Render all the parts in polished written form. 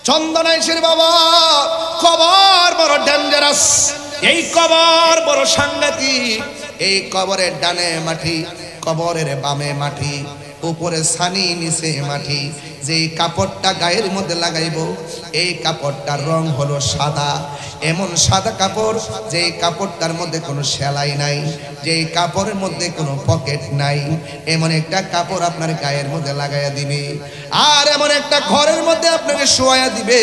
চন্দনাইশের বাবা, কবর বড় ডেঞ্জারাস, এই কবর বড় সাংঘাতিক। এই কবরের ডানে মাটি, কবরের বামে মাটি, উপরে ছানি নিচে মাটি। যেই কাপড়টা গায়ের মধ্যে লাগাইব এই কাপড়টার রং হলো সাদা, এমন সাদা কাপড় যেই কাপড়টার মধ্যে কোনো সেলাই নাই, যেই কাপড়ের মধ্যে কোনো পকেট নাই, এমন একটা কাপড় আপনার গায়ের মধ্যে লাগাইয়া দিবে। আর এমন একটা ঘরের মধ্যে আপনাকে শোয়াইয়া দিবে।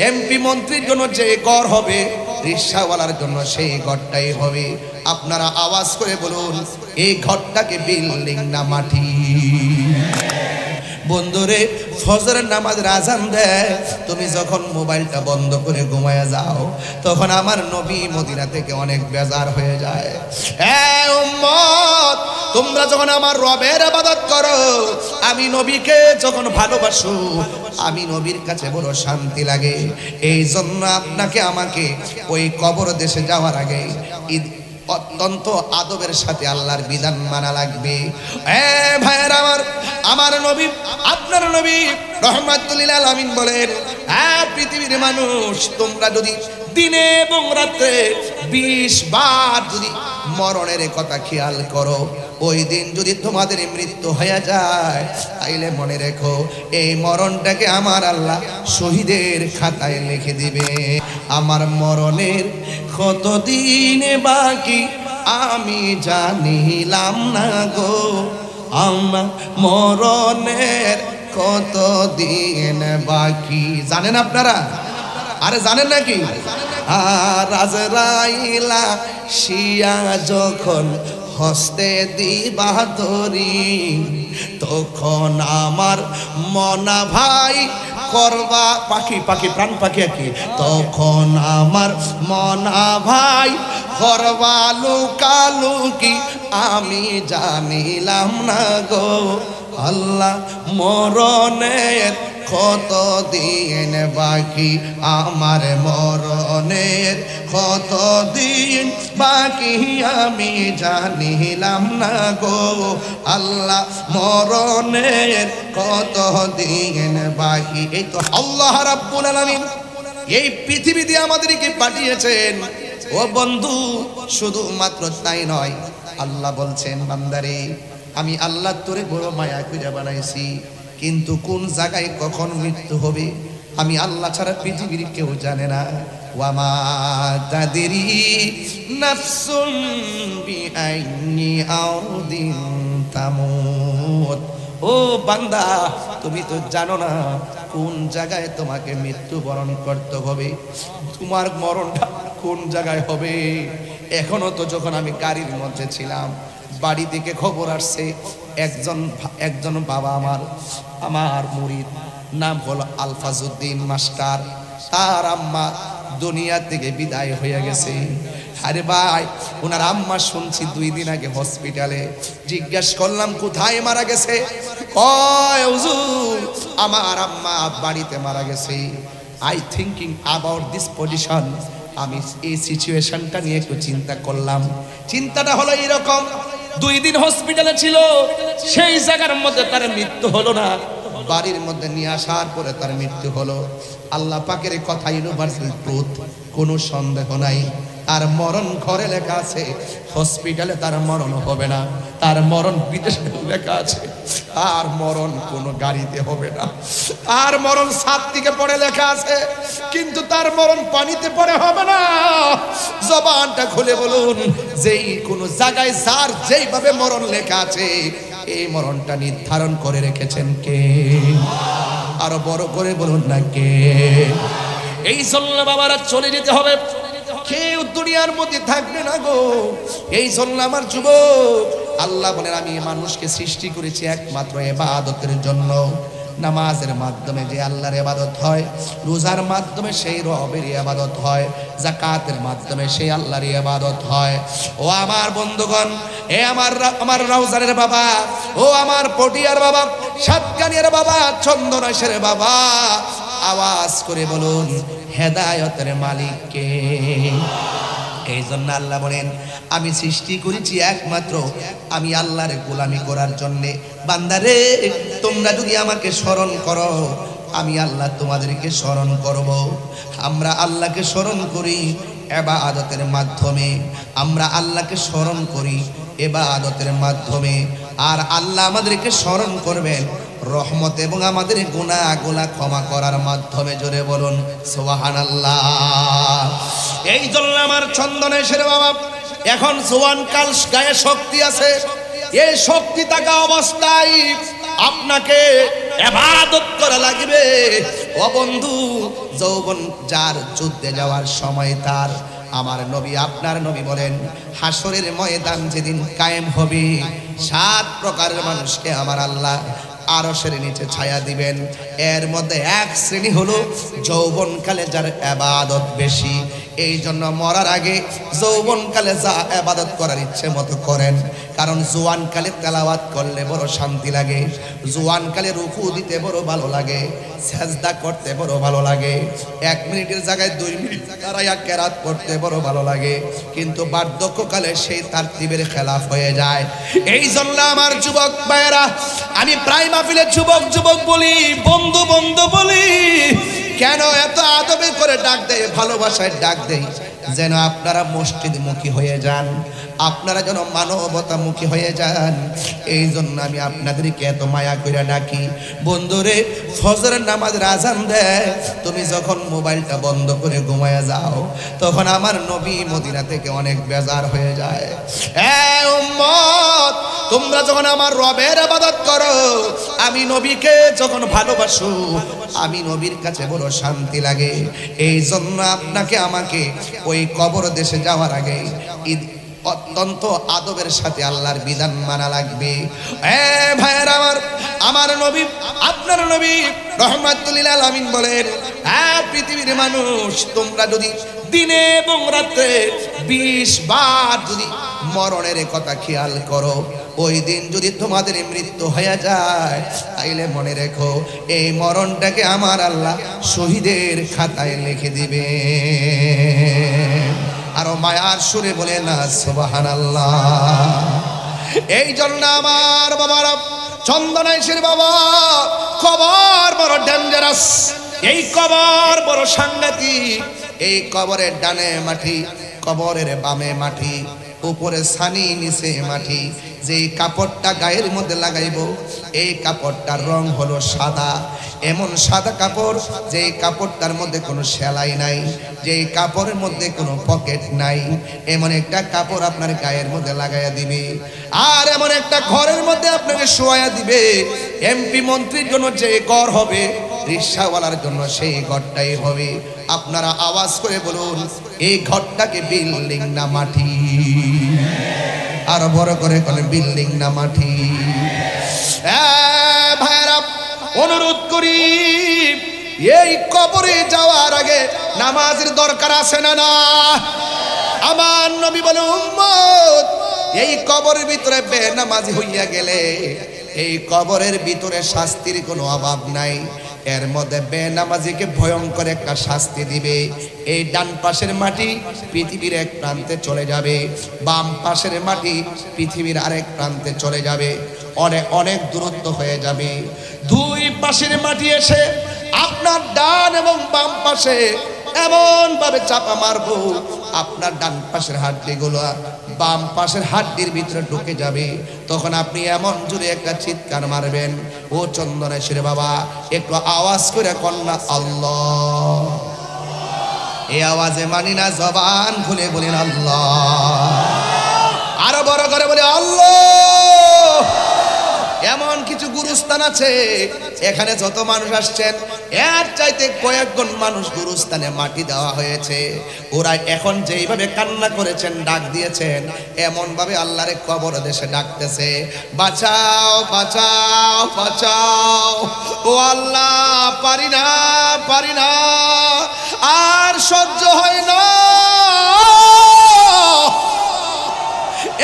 এমপি মন্ত্রীর জন্য যে ঘর হবে, রিক্সাওয়ালার জন্য সেই ঘরটাই হবে। আপনারা আওয়াজ করে বলুন, এই ঘরটাকে বিল্ডিং না মাটি? বন্ধুরে, ফজরের নামাজের আজান দেয়, তুমি যখন মোবাইলটা বন্ধ করে ঘুমায়া যাও, তখন আমার নবী মদিনা থেকে অনেক বেজার হয়ে যায়। এই উম্মত, তোমরা যখন আমার রবের ইবাদত করো, আমি নবীকে যখন ভালোবাসো, আমি নবীর কাছে বড় শান্তি লাগে। এই জন্য আপনাকে আমাকে ওই কবর দেশে যাওয়ার আগে অত্যন্ত আদবের সাথে আল্লাহর বিধান মানা লাগবে। ভাইয়ের আমার নবী, আপনার নবী রাহমাতুল লিল আলামিন বলেন, পৃথিবীর মানুষ, তোমরা যদি দিনে এবং রাতে 20 বার যদি মরণের কথা খেয়াল করো, ওই দিন যদি তোমাদের মৃত্যু হয়ে যায়, তাইলে মনে রেখো এই মরণটাকে আমার আল্লাহ শহীদের খাতায় লিখে দিবে। আমার মরণের কতদিন বাকি আমি জানিলাম না গো, আমার মরণের কতদিন বাকি। জানেন আপনারা? আরে জানেন নাকি? আর আজরাইলা শিয়া যখন হস্তে দিবা ধরি, তখন আমার মনা ভাই করবা পাখি, পাখি প্রাণ পাখি আঁকি, তখন আমার মনা ভাই করবা লুকালুকি আমি জানিলাম না গো, আল্লাহ মরণের কতদিন বাকি, আমার মরণের কতদিন বাকি আমি জানিলাম না গো, আল্লাহ মরণের কতদিন বাকি। এই তো আল্লাহ রাব্বুল আলামিন এই পৃথিবী দিয়ে আমাদেরকে পাঠিয়েছেন। ও বন্ধু, শুধুমাত্র তাই নয়, আল্লাহ বলছেন, বান্দারে আমি আল্লাহ তোরে বড় মায়া করে বানাইছি, কিন্তু কোন জায়গায় কখন মৃত্যু হবে আমি আল্লাহ ছাড়া পৃথিবীর কেউ জানে না। ওয়ামা তাদরি নাফসুন বিআইনি আরদিন তামুত। ও বান্দা, তুমি তো জানো না কোন জায়গায় তোমাকে মৃত্যুবরণ করতে হবে, তোমার মরণটা কোন জায়গায় হবে। এখনো তো যখন আমি গাড়ির মধ্যে ছিলাম, বাড়ি থেকে খবর আসছে একজন বাবা আমার মুরিদ, নাম হলো আলফাজউদ্দিন মাস্টার, তার আম্মা দুনিয়া থেকে বিদায় হয়ে গেছে। আরে ভাই, ওনার আম্মা শুনছি 2 দিন আগে হসপিটালে। জিজ্ঞেস করলাম কোথায় মারা গেছে, কয় হুজুর আমার আম্মা বাড়িতে মারা গেছে। I thinking about this position, আমি এই সিচুয়েশনটা নিয়ে একটু চিন্তা করলাম। চিন্তাটা হলো এইরকম, 2 দিন হসপিটালে ছিল, সেই জায়গার মধ্যে তার মৃত্যু হলো না, বাড়ির মধ্যে নিয়ে আসার পরে তার মৃত্যু হলো। আল্লাহ পাকের কথা ইউনিভার্সাল ট্রুথ, কোনো সন্দেহ নাই। তার মরণ ঘরে লেখা আছে, হসপিটালে তার মরণ হবে না, তার মরণ বিদেশে লেখা আছে, তার মরণ কোনো গাড়িতে হবে না, তার মরণ ছাদ থেকে পড়ে লেখা আছে, কিন্তু তার মরণ পানিতে পড়ে হবে না। জবানটা খুলে বলুন, যেই কোনো জায়গায় যার যেইভাবে মরণ লেখা আছে, এই মরণটা নির্ধারণ করে রেখেছেন কে? আরো বড় করে বলুন না কে? এই জন্য বাবারা চলে যেতে হবে, কেউ দুনিয়ার মধ্যে থাকবে না গো। এই জন্য আমার যুবক, আল্লাহ বলেন আমি মানুষকে সৃষ্টি করেছি একমাত্র ইবাদতের জন্য। নামাজের মাধ্যমে যে আল্লাহর ইবাদত হয়, রোজার মাধ্যমে সেই রবের ইবাদত হয়, যাকাতের মাধ্যমে সেই আল্লাহর ইবাদত হয়। ও আমার বন্ধুগণ, এ আমার রাউজানের বাবা, ও আমার পটিয়ার বাবা, সাতকানিয়ার বাবা, চন্দনাইশের বাবা, আওয়াজ করে বলুন হেদায়েতের মালিক কে? এই জন্য আল্লাহ বলেন আমি সৃষ্টি করেছি একমাত্র আমি আল্লাহর গোলামি করার জন্যে। বান্দারে, তোমরা যদি আমাকে স্মরণ করো, আমি আল্লাহ তোমাদেরকে স্মরণ করব। আমরা আল্লাহকে স্মরণ করি ইবাদতের মাধ্যমে, আমরা আল্লাহকে স্মরণ করি ইবাদতের মাধ্যমে, আর আল্লাহ আমাদেরকে স্মরণ করবেন রহমত এবং আমাদের গুনাহগুলো ক্ষমা করার মাধ্যমে। জোরে বলুন সুবহানাল্লাহ। এই জন্য আমার চন্দনেশের বাবা, এখন জোয়ান কাল, গায়ে শক্তি আছে, এই শক্তি থাকা অবস্থায় আপনাকে ইবাদত করা লাগবে। ও বন্ধু, যৌবন যার যুদ্ধে যাওয়ার সময় তার, আমার নবী আপনার নবী বলেন হাসরের ময়দান যেদিন কায়েম হবে 7 প্রকারের মানুষকে আমার আল্লাহ আরশের নিচে ছায়া দিবেন। এর মধ্যে এক শ্রেণী হলো যৌবনকালে যার ইবাদত বেশি। এই জন্য মরার আগে যৌবনকালে যা ইবাদত করার ইচ্ছে মতো করেন, কারণ জোয়ানকালে তেলাওয়াত করলে বড় শান্তি লাগে, জোয়ানকালে রুকু দিতে বড় ভালো লাগে, সেজদা করতে বড় ভালো লাগে, 1 মিনিটের জায়গায় 2 মিনিট দাঁড়াইয়া কেরাত পড়তে বড় ভালো লাগে, কিন্তু বার্ধক্যকালে সেই তারতিবের খেলাফ হয়ে যায়। এই জন্য আমার যুবক ভাইয়েরা, আমি প্রায় মাহফিলে যুবক যুবক বলি, বন্ধু বন্ধু বলি, কেন এত আদবে করে ডাক দেয়, ভালোবাসায় ডাক দেয়, যেন আপনারা মসজিদমুখী হয়ে যান, আপনারা যেন মানবতামুখী হয়ে যান। এই জন্য আমি আপনাদেরকে এত মায়া করে ডাকি। বন্ধুরে, ফজরের নামাজের আজান দেয়, তুমি যখন মোবাইলটা বন্ধ করে ঘুমায়া যাও, তখন আমার নবী মদিনা থেকে অনেক বেজার হয়ে যায়। উম্মত, তোমরা যখন আমার রবের ইবাদত করো, আমি নবীকে যখন ভালোবাসো, আমি নবীর কাছে বড় শান্তি লাগে। এই জন্য আপনাকে আমাকে ওই কবর দেশে যাওয়ার আগে অত্যন্ত আদবের সাথে আল্লাহর বিধান মানা লাগবে। ভাইয়েরা আমার নবী, আপনার নবী রাহমাতুল লিল আলামিন বলেন, পৃথিবীর মানুষ, তোমরা যদি দিনে এবং রাতে 20 বার যদি মরণের কথা খেয়াল করো, ওই দিন যদি তোমাদের মৃত্যু হয়ে যায়, তাইলে মনে রেখো এই মরণটাকে আমার আল্লাহ শহীদের খাতায় লিখে দিবে। আরো মায়ার সুরে বলে না সুবহানাল্লাহ। এই জন্য আমার বাবারা, চন্দনেশের বাবা, কবর বড় ডেঞ্জারাস, এই কবর বড় সাংঘাতিক। এই কবরের ডানে মাটি, কবরের বামে মাটি, উপরে ছানি, নিচে মাটি। যেই কাপড়টা গায়ের মধ্যে লাগাইব, এই কাপড়টার রং হলো সাদা, এমন সাদা কাপড় যেই কাপড়টার মধ্যে কোনো সেলাই নাই, যেই কাপড়ের মধ্যে কোনো পকেট নাই, এমন একটা কাপড় আপনার গায়ের মধ্যে লাগাইয়া দিবে। আর এমন একটা ঘরের মধ্যে আপনাকে শোয়া দিবে। এমপি মন্ত্রীর জন্য যে ঘর হবে, রিকশাওয়ালার জন্য সেই ঘরটাই হবে। আপনারা আওয়াজ করে বলুন, এই ঘরটাকে বিল্ডিং না মাটি? আর বড় করে বলে বিল্ডিং না মাটি? ভাইরা, অনুরোধ করি, এই কবরে যাওয়ার আগে নামাজের দরকার আছে না না? আমার নবী বলে, উম্মত, এই কবরের ভিতরে বেনামাজি হইয়া গেলে এই কবরের ভিতরে শাস্তির কোনো অভাব নাই। এর মধ্যে বেনামাজিকে ভয়ঙ্কর একটা শাস্তি দিবে। এই ডান পাশের মাটি পৃথিবীর এক প্রান্তে চলে যাবে, বাম পাশের মাটি পৃথিবীর আরেক প্রান্তে চলে যাবে, অনেক অনেক দূরত্ব হয়ে যাবে। 2 পাশের মাটি এসে আপনার ডান এবং বাম পাশে এমন ভাবে চাপা মারবো, আপনার ডান পাশের হাড্ডিগুলো বাম পাশের হাড্ডির ভিতরে ঢুকে যাবে। তখন আপনি এমন জোরে একটা চিৎকার মারবেন, ও চন্দনেশের বাবা, একটু আওয়াজ করে কন্যা আল্লাহ। এই আওয়াজে মানি না, জবান খুলে বলেন আল্লাহ। আরো বড় করে বলে আল্লাহ। এমন কিছু গুরুস্থান আছে, এখানে যত মানুষ আসছেন এর চাইতে কয়েকজন মানুষ গুরুস্থানে মাটি দেওয়া হয়েছে। ওরা এখন যেইভাবে কান্না করেছেন, ডাক দিয়েছেন, এমন ভাবে আল্লাহরে কবর দেশে ডাকতেছে, বাঁচাও বাঁচাও বাঁচাও, ও আল্লাহ, পারি না পারি না, আর সহ্য হয় না।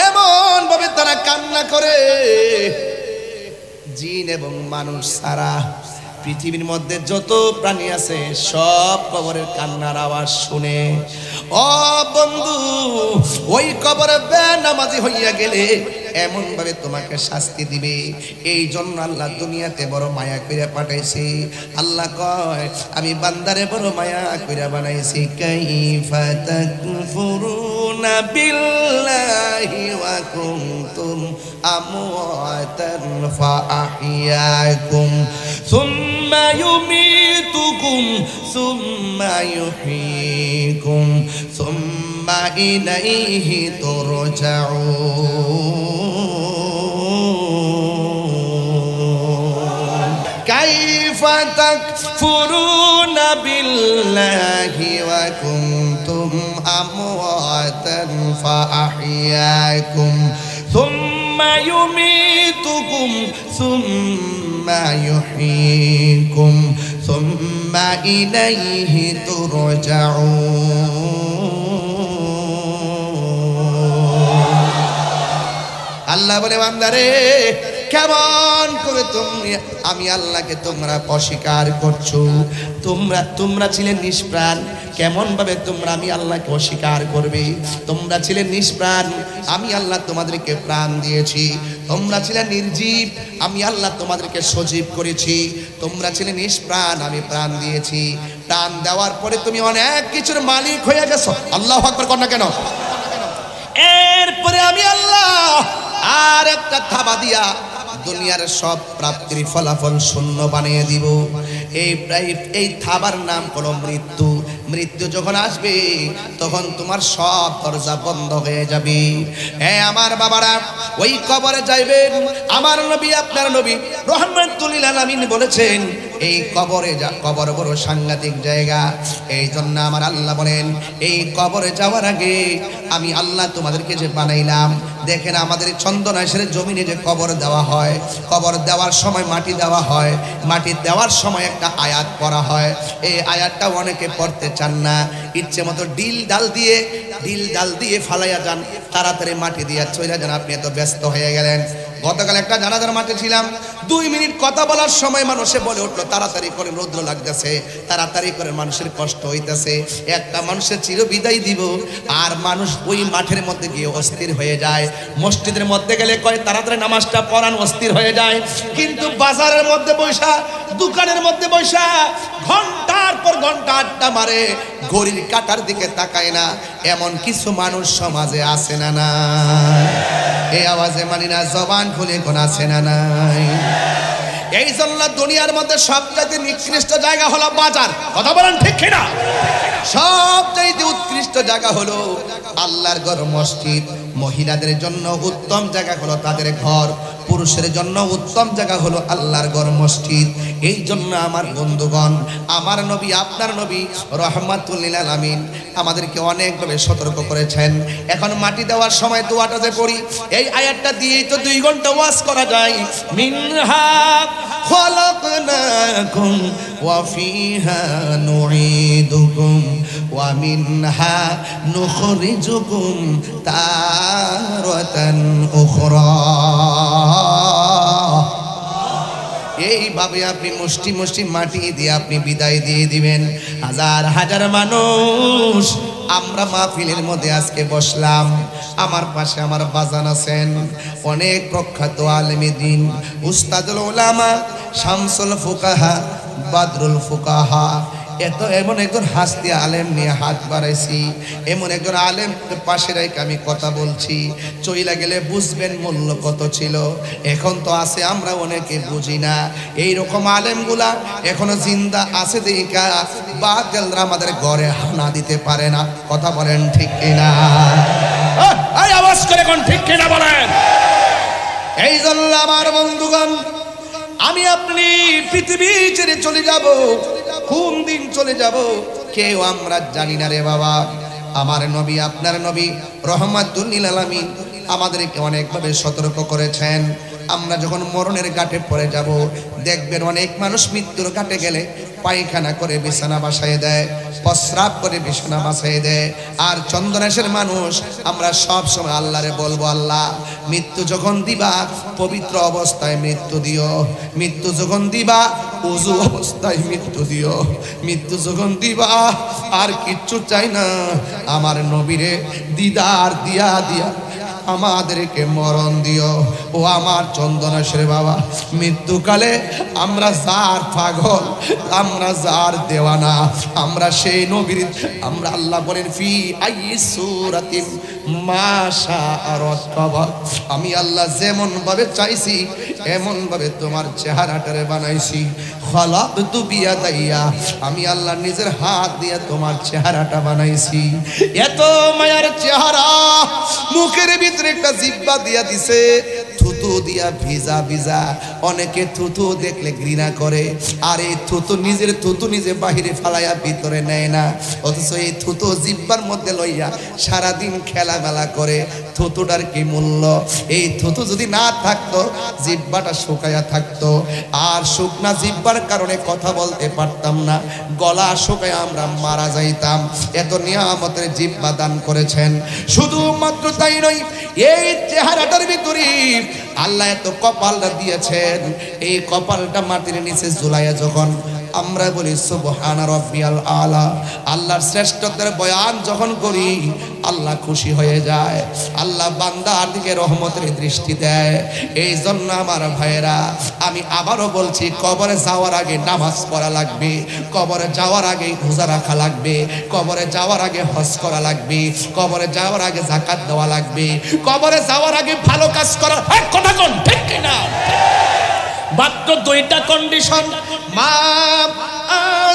এমন ভাবে তারা কান্না করে, জিন এবং মানুষ ছাড়া পৃথিবীর মধ্যে যত প্রাণী আছে সব কবরের কান্নার আওয়াজ শুনে। ও বন্ধু, ওই কবরে বেনামাজি হইয়া গেলে এমন ভাবে তোমাকে শাস্তি দিবে। এই জন্য আল্লাহ দুনিয়াতে বড় মায়া কইরা পাঠাইছে। আল্লাহ কয় আমি বান্দারে বড় মায়া কইরা বানাইছি। কাইফা তাকফুরুনা বিল্লাহি ওয়া কুনতুম আমওয়াতান ফাআহইয়াকুম সুম্মা ইউমীতুকুম সুম্মা ইউহয়ীকুম সুম্মা ইলাইহি তুরজাউন। কাইফা তাকফুরুনা বিল্লাহি ওয়া কুনতুম আমওয়াতান ফাআহইয়াকুম সুম্মা ইউমীতুকুম সুম্মা ইউহয়ীকুম সুম্মা ইলাইহি তুরজাউন। আল্লাহ বলে বান্দারে কেমন করে তুমি আমি আল্লাহকে তোমরা অস্বীকার করছো? তোমরা ছিলে নিষ্প্রাণ, কেমন ভাবে তোমরা আমি আল্লাহকে অস্বীকার করবে? তোমরা ছিলে নিষ্প্রাণ, আমি আল্লাহ তোমাদেরকে প্রাণ দিয়েছি। তোমরা ছিলে নির্জীব, আমি আল্লাহ তোমাদেরকে সজীব করেছি। তোমরা ছিলে নিষ্প্রাণ, আমি প্রাণ দিয়েছি। প্রাণ দেওয়ার পরে তুমি অনেক কিছুর মালিক হয়ে গেছো। আল্লাহু আকবার কর না কেন? এরপরে আমি আল্লাহ আর একটা থাবা দিয়া দুনিয়ার সব প্রাপ্তির ফলাফল শূন্য বানিয়ে দিব। এই থাবার নাম হলো মৃত্যু। মৃত্যু যখন আসবে তখন তোমার সব দরজা বন্ধ হয়ে যাবে। হ্যাঁ আমার বাবারা, ওই কবরে যাইবেন। আমার নবী আপনার নবী রাহমাতুল লিল আলামিন বলেছেন এই কবর বড় সাংঘাতিক জায়গা। এই জন্য আমার আল্লাহ বলেন এই কবরে যাওয়ার আগে আমি আল্লাহ তোমাদেরকে যে বানাইলাম, দেখেন আমাদের চন্দনাইশের জমিনে যে কবর দেওয়া হয়, কবর দেওয়ার সময় মাটি দেওয়া হয়, মাটি দেওয়ার সময় একটা আয়াত পড়া হয়। এই আয়াতটা অনেকে পড়তে চান না, ইচ্ছে মতো ডিল ডাল দিয়ে ফালাইয়া যান, তাড়াতাড়ি মাটি দিয়ে চলে যান। আপনি এত ব্যস্ত হয়ে গেলেন। গতকাল একটা জানাজার মাঠে ছিলাম, 2 মিনিট কথা বলার সময় মানুষে বলে উঠলো তাড়াতাড়ি করে, রৌদ্র লাগতেছে, তাড়াতাড়ি করে, মানুষের কষ্ট হইতেছে। একটা মানুষের চির বিদায় দিব, আর মানুষ ওই মাঠের মধ্যে গিয়ে অস্থির হয়ে যায়। মসজিদের মধ্যে গেলে কয় তাড়াতাড়ি নামাজটা পড়ান, অস্থির হয়ে যায়। কিন্তু বাজারের মধ্যে বৈশা, দোকানের মধ্যে বৈশা ঘন্টার পর ঘন্টা আড্ডা মারে, ঘড়ির কাঁটার দিকে তাকায় না। এমন কিছু মানুষ সমাজে আছে না নাই? এই আওয়াজে মানি না, জবান খুলে কোন আছে না নাই? এই জন্য দুনিয়ার মধ্যে সবচাইতে নিকৃষ্ট জায়গা হলো বাজার। কথা বলেন ঠিক কিনা? সবচাইতে উৎকৃষ্ট জায়গা হলো আল্লাহর ঘর, মসজিদ। মহিলাদের জন্য উত্তম জায়গা হলো তাদের ঘর, পুরুষের জন্য উত্তম জায়গা হলো আল্লাহর ঘর, মসজিদ। এই জন্য আমার বন্ধুগণ, আমার নবী আপনার নবী রাহমাতুল লিল আলামিন আমাদেরকে অনেকভাবে সতর্ক করেছেন। এখন মাটি দেওয়ার সময় দোয়াটা যে পড়ি, এই আয়াতটা দিয়েই তো 2 ঘন্টা ওয়াজ করা যায়। মিনহা খালাকনাকুম ওয়া ফিহা নুঈদুকুম ওয়া মিনহা নুখরিজুকুম তারাতান উখরা। এইভাবে আপনি মুষ্টি মুষ্টি মাটি দিয়ে আপনি বিদায় দিয়ে দিবেন। হাজার হাজার মানুষ আমরা মাহফিলের মধ্যে আজকে বসলাম। আমার পাশে আমার বাজান আছেন, অনেক প্রখ্যাত আলেমে দ্বীন, উস্তাদুল উলামা, শামসুল ফুকাহা, বাদরুল ফুকাহা। এমন একজন হাসতি আলেম নিয়ে হাত বাড়াইছি, এমন একজন আলেম পাশে রেখে আমি কথা বলছি। চইলা গেলে বুঝবেন মূল্য কত ছিল। এখন তো আছে, আমরা অনেকে বুঝি না। এইরকম আলেমগুলা এখনো জিন্দা আছে দেখা বাতিলরা আমাদের ঘরে হানা দিতে পারে না। কথা বলেন ঠিক কিনা? এই আওয়াজ করে কোন ঠিক কিনা বলেন। এই জন্য আমার বন্ধুগণ, আমি আপনি পৃথিবী ছেড়ে চলে যাব, কোন দিন চলে যাব কেউ আমরা জানি না রে বাবা। আমার নবী আপনার নবী রাহমাতুল লিল আলামিন আমাদেরকে অনেকভাবে সতর্ক করেছেন। আমরা যখন মরণের ঘাটে পড়ে যাব, দেখবেন অনেক মানুষ মৃত্যুর ঘাটে গেলে পায়খানা করে বিছানা বাসায় দেয়, প্রস্রাব করে বিছানা বাসায় দেয়। আর চন্দনেশের মানুষ আমরা সব সময় আল্লাহরে বলবো, আল্লাহ মৃত্যু যখন দিবা পবিত্র অবস্থায় মৃত্যু দিও, মৃত্যু যখন দিবা ওযু অবস্থায় মৃত্যু দিও, মৃত্যু যখন দিবা আর কিচ্ছু চাই না, আমার নবীরে দিদার দিয়া দিয়া আমাদেরকে মরণ দিও। ও আমার চন্দনেশ্বর বাবা, মৃত্যুকালে আমরা যার পাগল, আমরা যার দেওয়ানা, আমরা সেই নবীর, আমরা আল্লাহ বলেন ফি আইয়ি সূরাতিন মা শাআ রাক্কাবা, আমি আল্লাহ যেমন ভাবে চাইছি এমন ভাবে তোমার চেহারাটারে বানাইছি। খালাকতু বিয়াদাইয়া, আমি আল্লাহ নিজের হাত দিয়ে তোমার চেহারাটা বানাইছি। এত মায়ার চেহারা, মুখের ভিতরে একটা জিহ্বা দিয়া দিছে, থুতু দিয়া ভিজা ভিজা। অনেকে থুতু দেখলে ঘৃণা করে, আর এই থুতু নিজের থুতু নিজে বাহিরে ফালাইয়া ভিতরে নেয় না, অথচ এই থুতু জিহ্বার মধ্যে লইয়া সারাদিন খেলামেলা করে। থুতুটার কি মূল্য? এই থুতু যদি না থাকতো, জিহ্বাটা শুকাইয়া থাকতো, আর শুকনা জিহ্বার কারণে কথা বলতে পারতাম না, গলা শুকাইয়া আমরা মারা যাইতাম। এত নিয়ামতের জিহ্বা দান করেছেন। শুধুমাত্র তাই নয়, এই চেহারাটার ভিতরে আল্লাহ এত কপালটা দিয়েছেন, এই কপালটা মাটির নিচে ঝুলাইয়া যখন আমরা বলি সুবহান রাব্বিয়াল আলা, আল্লাহর শ্রেষ্ঠত্বের বয়ান যখন করি, আল্লাহ খুশি হয়ে যায়, আল্লাহ বান্দার দিকে রহমতের দৃষ্টি দেয়। এই জন্য আমার ভাইয়েরা, আমি আবারও বলছি, কবরে যাওয়ার আগে নামাজ পড়া লাগবে, কবরে যাওয়ার আগে রোজা রাখা লাগবে, কবরে যাওয়ার আগে হজ করা লাগবে, কবরে যাওয়ার আগে যাকাত দেওয়া লাগবে, কবরে যাওয়ার আগে ভালো কাজ করা। কথা কোন ঠিক কিনা? মাত্র দুইটা কন্ডিশন। মা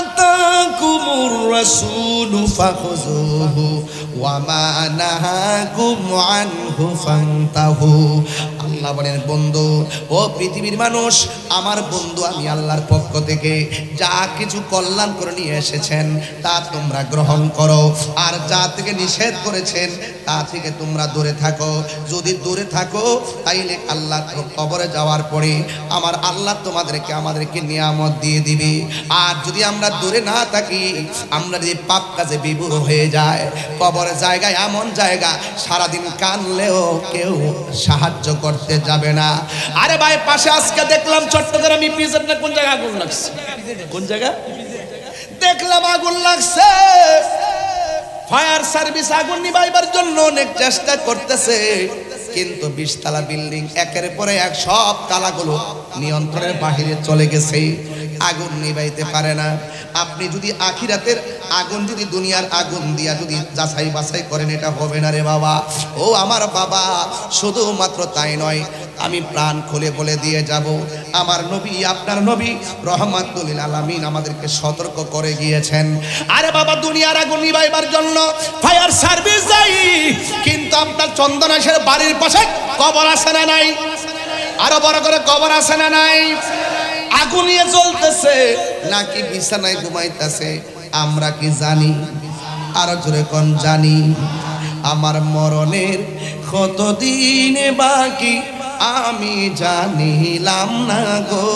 আতাকুমুর রাসূলু ফাখুযুহু ওয়া মা নাহাকুম আনহু ফান্তাহু। আল্লাহ বলেন, বন্ধু, ও পৃথিবীর মানুষ, আমার বন্ধু আমি আল্লাহর পক্ষ থেকে যা কিছু কল্যাণ করে নিয়ে এসেছেন তা তোমরা গ্রহণ করো, আর যা থেকে নিষেধ করেছেন তা থেকে তোমরা দূরে থাকো। যদি দূরে থাকো তাইলে আল্লাহ কবরে যাওয়ার পরে আমার আল্লাহ আমাদেরকে নিয়ামত দিয়ে দিবে। আর যদি আমরা দূরে না থাকি, আমরা যদি পাপ কাজে বিভোর হয়ে যায়, কবরের জায়গায় এমন জায়গা, সারাদিন কানলেও কেউ সাহায্য করতে যাবে না। আরে ভাই, পাশে আজকে দেখলাম চট্টগ্রামে পিজের না কোন জায়গা আগুন লাগছে, কোন জায়গা দেখলাম আগুন লাগছে। ফায়ার সার্ভিস আগুন নিভাইবার জন্য অনেক চেষ্টা করতেছে, কিন্তু 20 তলা বিল্ডিং একের পরে এক, সব তালাগুলো নিয়ন্ত্রণের বাহিরে চলে গেছে, আগুন নিভাইতে পারে না। আপনি যদি আখিরাতের আগুন যদি দুনিয়ার আগুন দিয়া যদি যাচাই বাছাই করেন, এটা হবে না রে বাবা। ও আমার বাবা, শুধুমাত্র তাই নয়, আমি প্রাণ খুলে বলে দিয়ে যাব, আমার নবী, আপনার নবী রহমাতুল লিল আলামিন আমাদেরকে সতর্ক করে গিয়েছেন। আরে বাবা, দুনিয়ার আগুন নিভাইবার জন্য ফায়ার সার্ভিস যাই, কিন্তু আপনার চন্দনেশ্বর বাড়ির পাশে কবর আছে না নাই? আরো বড় করে কবর আছে না নাই? আগুন নিয়ে চলতেছে নাকি বিছানায় ঘুমাইতেছে আমরা কি জানি? আরো জোরে কোন জানি? আমার মরণের কতদিন বাকি আমি জানিলাম না গো,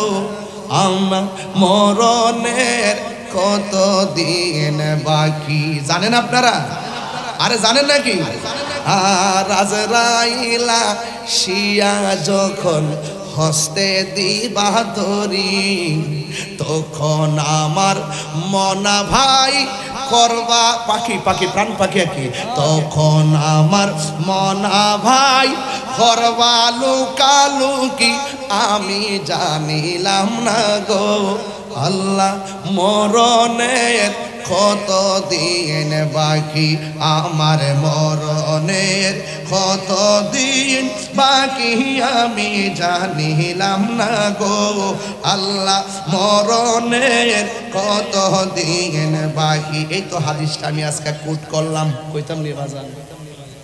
আমার মরণের কতদিন বাকি। জানেন আপনারা? আরে জানেন নাকি? আর আজরাইলা শিয়া যখন হস্তে দিবা ধরি, তখন আমার মনা ভাই করবা পাখি, পাখি প্রাণ পাখি কি, তখন আমার মনা ভাই করবা লুকালুকি আমি জানিলাম না গো, আল্লাহ মরণের কতদিন বাকি, আমার মরণের কতদিন বাকি আমি জানিলাম না গো, আল্লাহ মরণের কতদিন বাকি। এই তো হাদিসটা আমি আজকে কোট করলাম, কইতাম নি বাজান?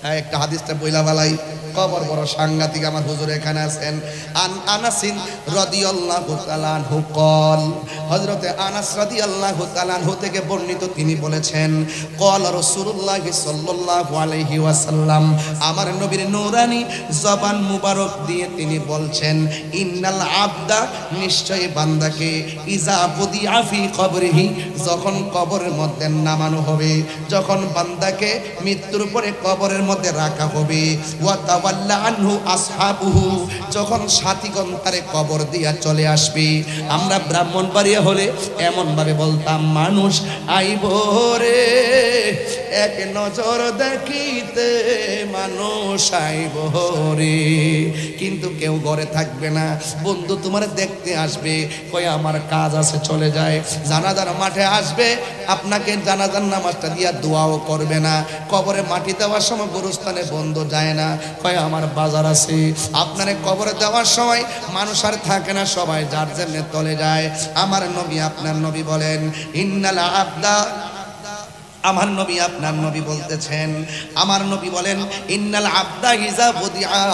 হ্যাঁ, একটা হাদিসটা বইলা বালাই, কবর বড় সাংঘাতিক। আমার হুজুর এখানে আছেন। আনাসিন রাদিয়াল্লাহু তাআলা আনহু কল, হযরতে আনাস রাদিয়াল্লাহু তাআলা আনহু থেকে বর্ণিত, তিনি বলেছেন, ক্বালা রাসূলুল্লাহ সাল্লাল্লাহু আলাইহি ওয়াসাল্লাম, আমার নবীর নূরানি জবান মুবারক দিয়ে তিনি বলছেন, ইন্নাল আবদা, নিশ্চয়ই বান্দাকে, ইজা বুদিআ ফি কবরিহি, যখন কবরের মধ্যে নামানো হবে, যখন বান্দাকে মৃত্যুর পরে কবরের মধ্যে রাখা হবে, ওয়া তাওয়াল্লা আনহু আসহাবুহু, যখন সাথীগণ তারে কবর দিয়া চলে আসবে। আমরা ব্রাহ্মণবাড়িয়া হলে এমন ভাবে বলতাম, মানুষ আইব রে এক নজর দেখিতে মানুষ আইব রে, কিন্তু কেউ ঘরে থাকবে না। বন্ধু তোমার দেখতে আসবে, কই আমার কাজ আছে চলে যায়। জানাজার মাঠে আসবে, আপনাকে জানাজার নামাজটা দিয়া দোয়াও করবে না। কবরে মাটি দেওয়ার সময় গোরস্থানে বন্ধু যায় না, কয় আমার বাজার আছে। আপনারে কবরে দেওয়ার সময় মানুষ আর থাকে না, সবাই যার জন্য চলে যায়। আমার নবী আপনার নবী বলেন ইন্নাল আবদা, আমার নবী আপনার নবী বলতেছেন, আমার নবী বলেন ইন্নাল আবদা ইজা বুদিআ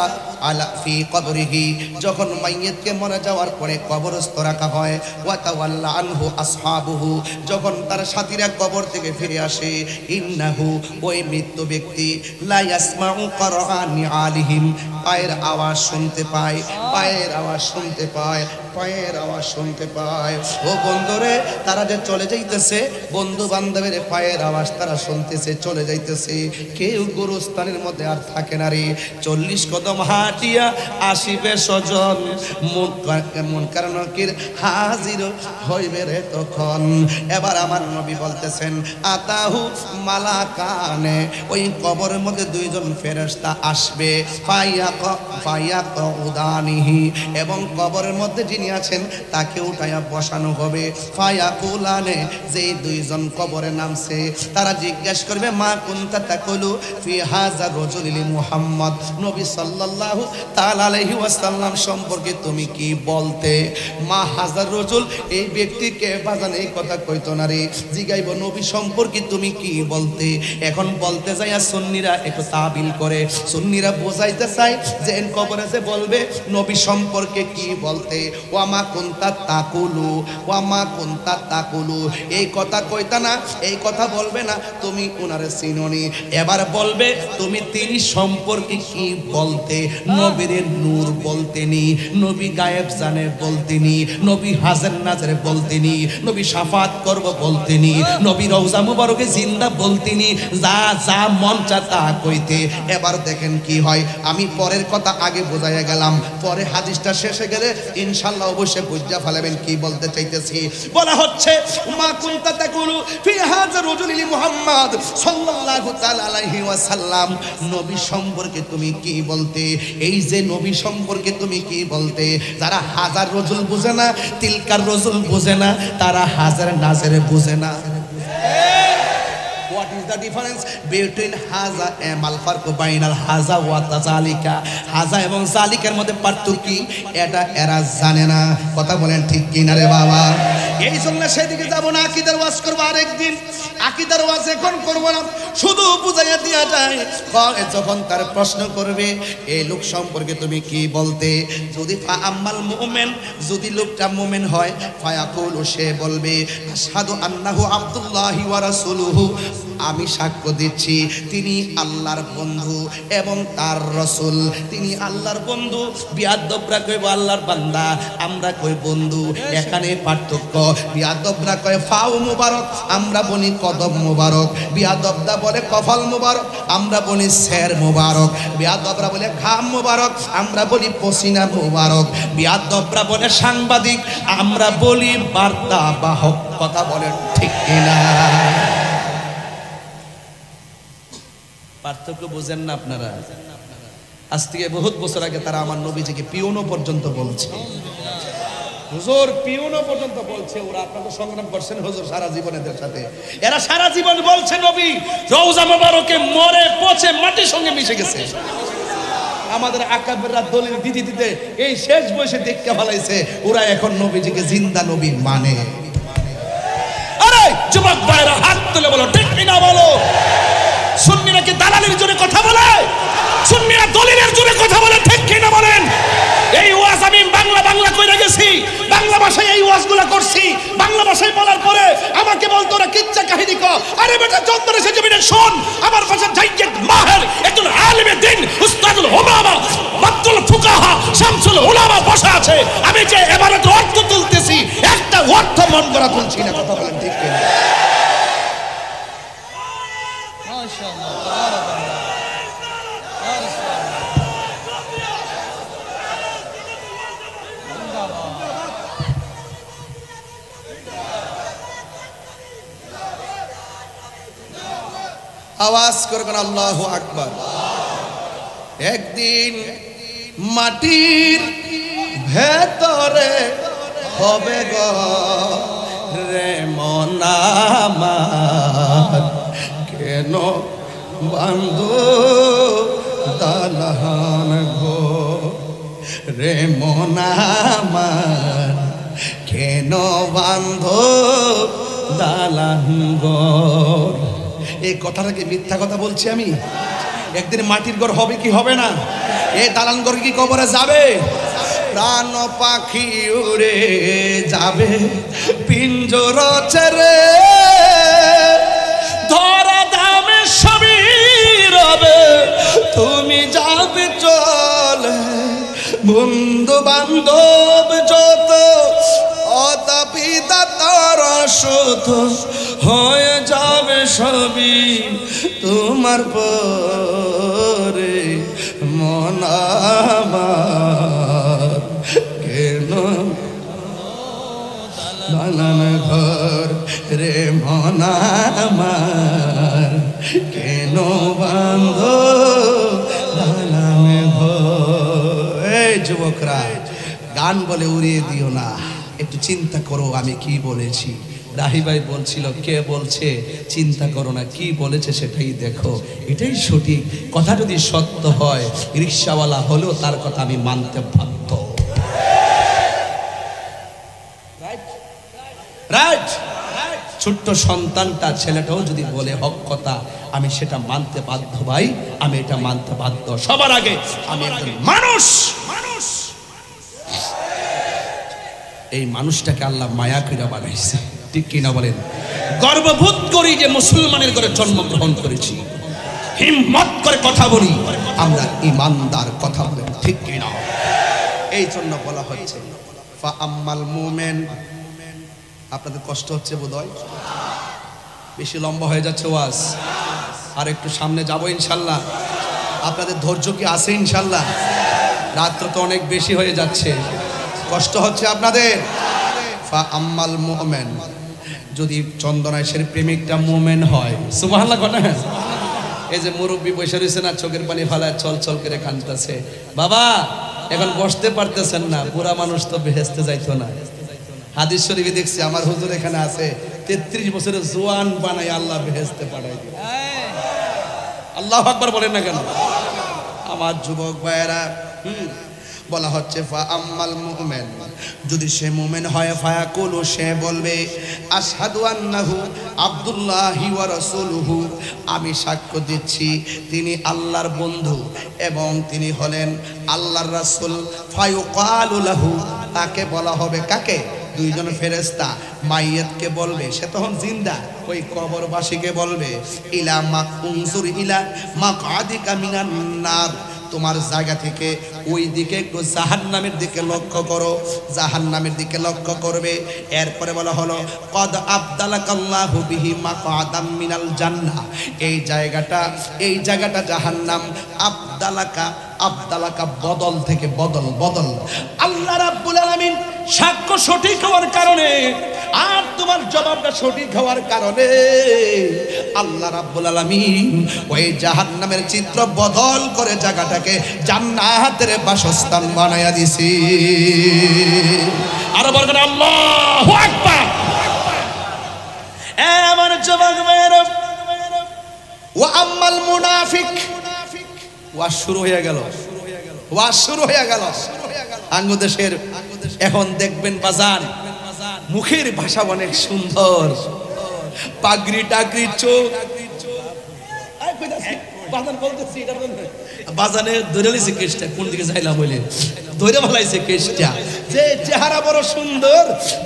আলা ফি কবরিহি, যখন মাইয়িতকে মরে যাওয়ার পরে কবরস্থ রাখা হয়, ওয়া তাওয়াল্লা আনহু আসহাবুহু, যখন তার সাথীরা কবর থেকে ফিরে আসে, ইন্নাহু, ওই মৃত্যু ব্যক্তি, লা ইয়াসমাউ করানি আলিহিম, পায়ের আওয়াজ শুনতে পায়, পায়ের আওয়াজ শুনতে পায়, পায়ের আওয়াজ শুনতে পায়। ও বন্ধুরে, তারা যে চলে যাইতেছে, বন্ধু বান্ধবের পায়ের আওয়াজ তারা শুনতেছে, চলে যাইতেছে। কেউ গোরস্থানের মধ্যে আর থাকে না রে। 40 কদম হাঁটিয়া আসিবে স্বজন, মুনকার নাকির হাজির হইবে রে তখন। এবার আমার নবী বলতেছেন আতাহু মালাকানে, ওই কবরের মধ্যে দুইজন ফেরেশতা আসবে, ফায়াক উদানিহি, এবং কবরের মধ্যে যিনি আছেন তাকে উঠাইয়া বসানো হবে। ফায়াকুলানে, যেই দুইজন কবরে নামছে তারা জিজ্ঞাসা করবে মা কুনতা তাকুলু ফি হাযা রাজুলি মুহাম্মদ, নবী সাল্লাল্লাহু তাআলা আলাইহি ওয়াসাল্লাম সম্পর্কে তুমি কি বলতে। মা হাজার রাজুল, এই ব্যক্তিকে বাজান এই কথা কইতো না রে, জিগাইব নবী সম্পর্কে তুমি কি বলতে। এখন বলতে যাইয়া সুন্নিরা একটু তাবিল করে, সুন্নিরা বোঝাইতে চায় যে কবরে যে বলবে নবী সম্পর্কে কি বলতে। ওয়ামা কুনতা তাকুলু, ওয়ামা কুনতা তাকুলু, এই কথা কইতা না, এই কথা বলবে না, তুমি উনারে চিনোনি। এবার বলবে তুমি তিনি সম্পর্কে কি বলতে। নবীর নূর বলতেনি, নবী গায়েব জানে বলতেনি, নবী হাজার নাজারে বলতেনি, নবী শাফাত করব বলতেনি, নবী রওজা মুবারকে জিন্দা বলতেনি, যা যা মন চা তা কইতে। এবার দেখেন কি হয়, আমি পরের কথা আগে বোঝাইয়া গেলাম, পরে হাদিসটা শেষে গেলে ইনশাআল্লাহ অবশ্যই বুঝা ফেলাবেন কি বলতে চাইতেছি। বলা হচ্ছে মা কুনতা তাকুলু ফি হাযা রাজুলি মুহাম্মদ সাল্লাল্লাহু তাআলা আলাইহি ওয়াসাল্লাম, নবী সম্পর্কে তুমি কি বলতে। এই যে নবী সম্পর্কে তুমি কি বলতে, যারা হাজার রজুল বুঝে না, তিলকার রজুল বুঝে না, তারা হাজার নাজের বুঝে না। What is the difference between haza and al-farqu bainal haza wa zalika? হাজা এবং জালিকার মধ্যে পার্থক্য কি, এটা এরা জানে না। কথা বলেন ঠিক কি না রে বাবা? এই জন্য সেদিকে যাব না, আকীদার ওয়াজ করব আরেকদিন। আকীদার ওয়াজ এখন করব না, শুধু বুঝাইয়া দিয়া যায়। যখন তার প্রশ্ন করবে এই লোক সম্পর্কে তুমি কি বলতে, যদি আম্মাল মুমিন, যদি লোকটা মুমিন হয়, ফায়াকুলু, সে বলবে আশহাদু আন্নাহু আব্দুল্লাহি ওয়া রাসূলুহু, আমি সাক্ষ্য দিচ্ছি তিনি আল্লাহর বন্ধু এবং তার রাসূল। তিনি আল্লাহর বন্ধু, বিয়াদবরা কইব আল্লাহর বান্দা, আমরা কই বন্ধু। এখানে পার্থক্য, বিয়াদবরা কয় ফাও মুবারক, আমরা বলি কদম মুবারক। বিয়াদবরা বলে কফল মুবারক, আমরা বলি সের মুবারক। বিয়াদবরা বলে ঘাম মুবারক, আমরা বলি পসিনা মুবারক। বিয়াদবরা বলে সাংবাদিক, আমরা বলি বার্তা বাহক। কথা বলেন ঠিক কিনা? পার্থক্য বুঝেন না আপনারা? আজ থেকে বহুত বছর আগে তারা আমার নবীজিকে পিওনো পর্যন্ত বলছে, হুজুর পিওনো পর্যন্ত বলছে। ওরা আপনাদের সংগ্রাম করছেন হুজুর সারা জীবন এদের সাথে, এরা সারা জীবন বলছে নবী রওজা মুবারকে মরে পচে মাটির সঙ্গে মিশে গেছে। আমাদের আকাবেররা দলিল দিতে দিতে এই শেষ বয়সে দেখতে ফেলাইছে, ওরা এখন নবীজিকে জিন্দা নবী মানে। আরে যুবক ভাইরা হাত তুলে বলো ঠিক কিনা বলো? সুন্নিরা কি দালালের জন্য কথা বলে? সুন্নিরা দলিলের জন্য কথা বলে ঠিক কিনা বলেন? এই ওয়াজ আমি বাংলা কইরা গেছি, বাংলা ভাষায় এই ওয়াজগুলো করছি। বাংলা ভাষায় বলার পরে আমাকে বলতো ওরা কিচ্ছা কাহিনী কো। আরে বেটা চন্দ্রে সে জমিনে শোন, আমার ভাষা জাইয়েদ মাহের একজন আলেমে দ্বীন উস্তাদুল উলামা মাতুল ফুকাহা শামসুল উলামা বসা আছে। আমি যে এবারে অর্থ তুলতেছি, একটা অর্থ মন করা তুলছি না। কথা বলেন ঠিক কিনা? আওয়াজ করবেন আল্লাহু আকবার। একদিন মাটির ভেতরে হবে গো রে মন আমার, কেন বান্ধো দালান গো রে মন আমার, কেন বান্ধো দালান গো। এই কথাটা কি মিথ্যা কথা বলছি আমি? একদিন মাটির ঘর হবে কি হবে না? এই দালান ঘর কি কবরে যাবে? প্রাণ পাখি উড়ে যাবে পিঞ্জর ছেড়ে, ধরা দামে সবই রবে, তুমি যাবে চলে। বন্ধু বান্ধব যত অতাপিতা তার সুত হয়ে যাবে সবই তোমার পরে মন আমার, কেন দালান ঘর রে মন আমার, কেন বান্ধ দালান ঘর। এই যুবকরা, গান বলে উড়িয়ে দিও না, একটু চিন্তা করো আমি কি বলেছি। রাহি ভাই বলছিল, কে বলছে চিন্তা করো না, কি বলেছে সেটাই দেখো, এটাই সঠিক কথা। যদি সত্য হয়, রিকশাওয়ালা হলেও তার কথা আমি মানতে বাধ্য। রাইট? ছোট্ট সন্তানটা, ছেলেটাও যদি বলে হক কথা, আমি সেটা মানতে বাধ্য ভাই, আমি এটা মানতে বাধ্য। সবার আগে আমি একজন মানুষ, এই মানুষটাকে আল্লাহ মায়া কইরা বানাইছে, ঠিক কিনা বলেন? গর্ববোধ করি যে মুসলমানের ঘরে জন্মগ্রহণ করেছি, হিম্মত করে কথা বলি, আমরা ইমানদার কথা বলেন, ঠিক কিনা? এই জন্য বলা হচ্ছে ফা আম্মাল মুমিন। আপনাদের কষ্ট হচ্ছে বোধহয়, বেশি লম্বা হয়ে যাচ্ছে ওয়াজ, আর একটু সামনে যাবো ইনশাল্লাহ। আপনাদের ধৈর্য কি আছে ইনশাল্লাহ? রাত্র তো অনেক বেশি হয়ে যাচ্ছে, কষ্ট হচ্ছে আপনাদের। ফা আম্মাল মুমিন, যদি চন্দনাইশের প্রেমিকটা মুমিন হয়, সুবহানাল্লাহ কটা? এই যে মুরব্বী বসে রয়েছে না, চোখের পানি ফালায় চল চল করে কাঁদতেছে, বাবা এখন বসতে পারতেছেন না, বুড়া মানুষ তো বেহেশতে যাইতো না। হাদিস শরীফে দেখছি, আমার হুজুর এখানে আছে, 33 বছরের জোয়ান বানাই আল্লাহ বেহেশতে পাঠাই দিল। আল্লাহু আকবার বলেন না কেন? আমার যুবক ভাইয়েরা, বলা হচ্ছে ফা আম্মাল মুমিন, যদি সে মুমিন হয়, ফায়াকুলু, সে বলবে আশহাদু আন্নাহু আব্দুল্লাহি ওয়া রাসূলুহু, আমি সাক্ষ্য দিচ্ছি তিনি আল্লাহর বন্ধু এবং তিনি হলেন আল্লাহর রাসূল। ফায়ুকালু লাহু, তাকে বলা হবে, কাকে? দুইজন ফেরেশতা মাইয়াতকে বলবে, সে তখন জিন্দা, ওই কবরবাসীকে বলবে ইলা মাকুনসুর ইলা মাকআদিকা মিনান নার, তোমার জায়গা থেকে ওই দিকে একটু জাহান্নামের দিকে লক্ষ্য করো, জাহান্নামের দিকে লক্ষ্য করবে। এরপরে বলা হলো কদ আবদালাকাল্লাহু বিহি মাকআদাম মিনাল জান্নাহ, এই জায়গাটা জাহান্নাম। আবদালাকা বদল থেকে বদল। আল্লাহ রাব্বুল আলামিন সাক্ষ্য সঠিক হওয়ার কারণে আর তোমার জবাবটা সঠিক হওয়ার কারণে আল্লাহ রাব্বুল আলামিন ওই জাহান্নামের চিত্র বদল করে জায়গাটাকে জান্নাতের বাসস্থান বানায়া দিছি। আর বলবেন আল্লাহু আকবার। আমার জবাব মেরে ওয়া আম্মাল মুনাফিক, ওয়াজ শুরু হয়ে গেল। আঙ্গুদেশের এখন দেখবেন বাজান, মুখের ভাষা অনেক সুন্দর, পাগড়ি টাগড়ি চোখ, বাজানে ধরে লিছে কেসটা, কোন দিকে যাইলাম বলে ধরে ভালাইছে কেসটা, যে চেহারা বড় সুন্দর,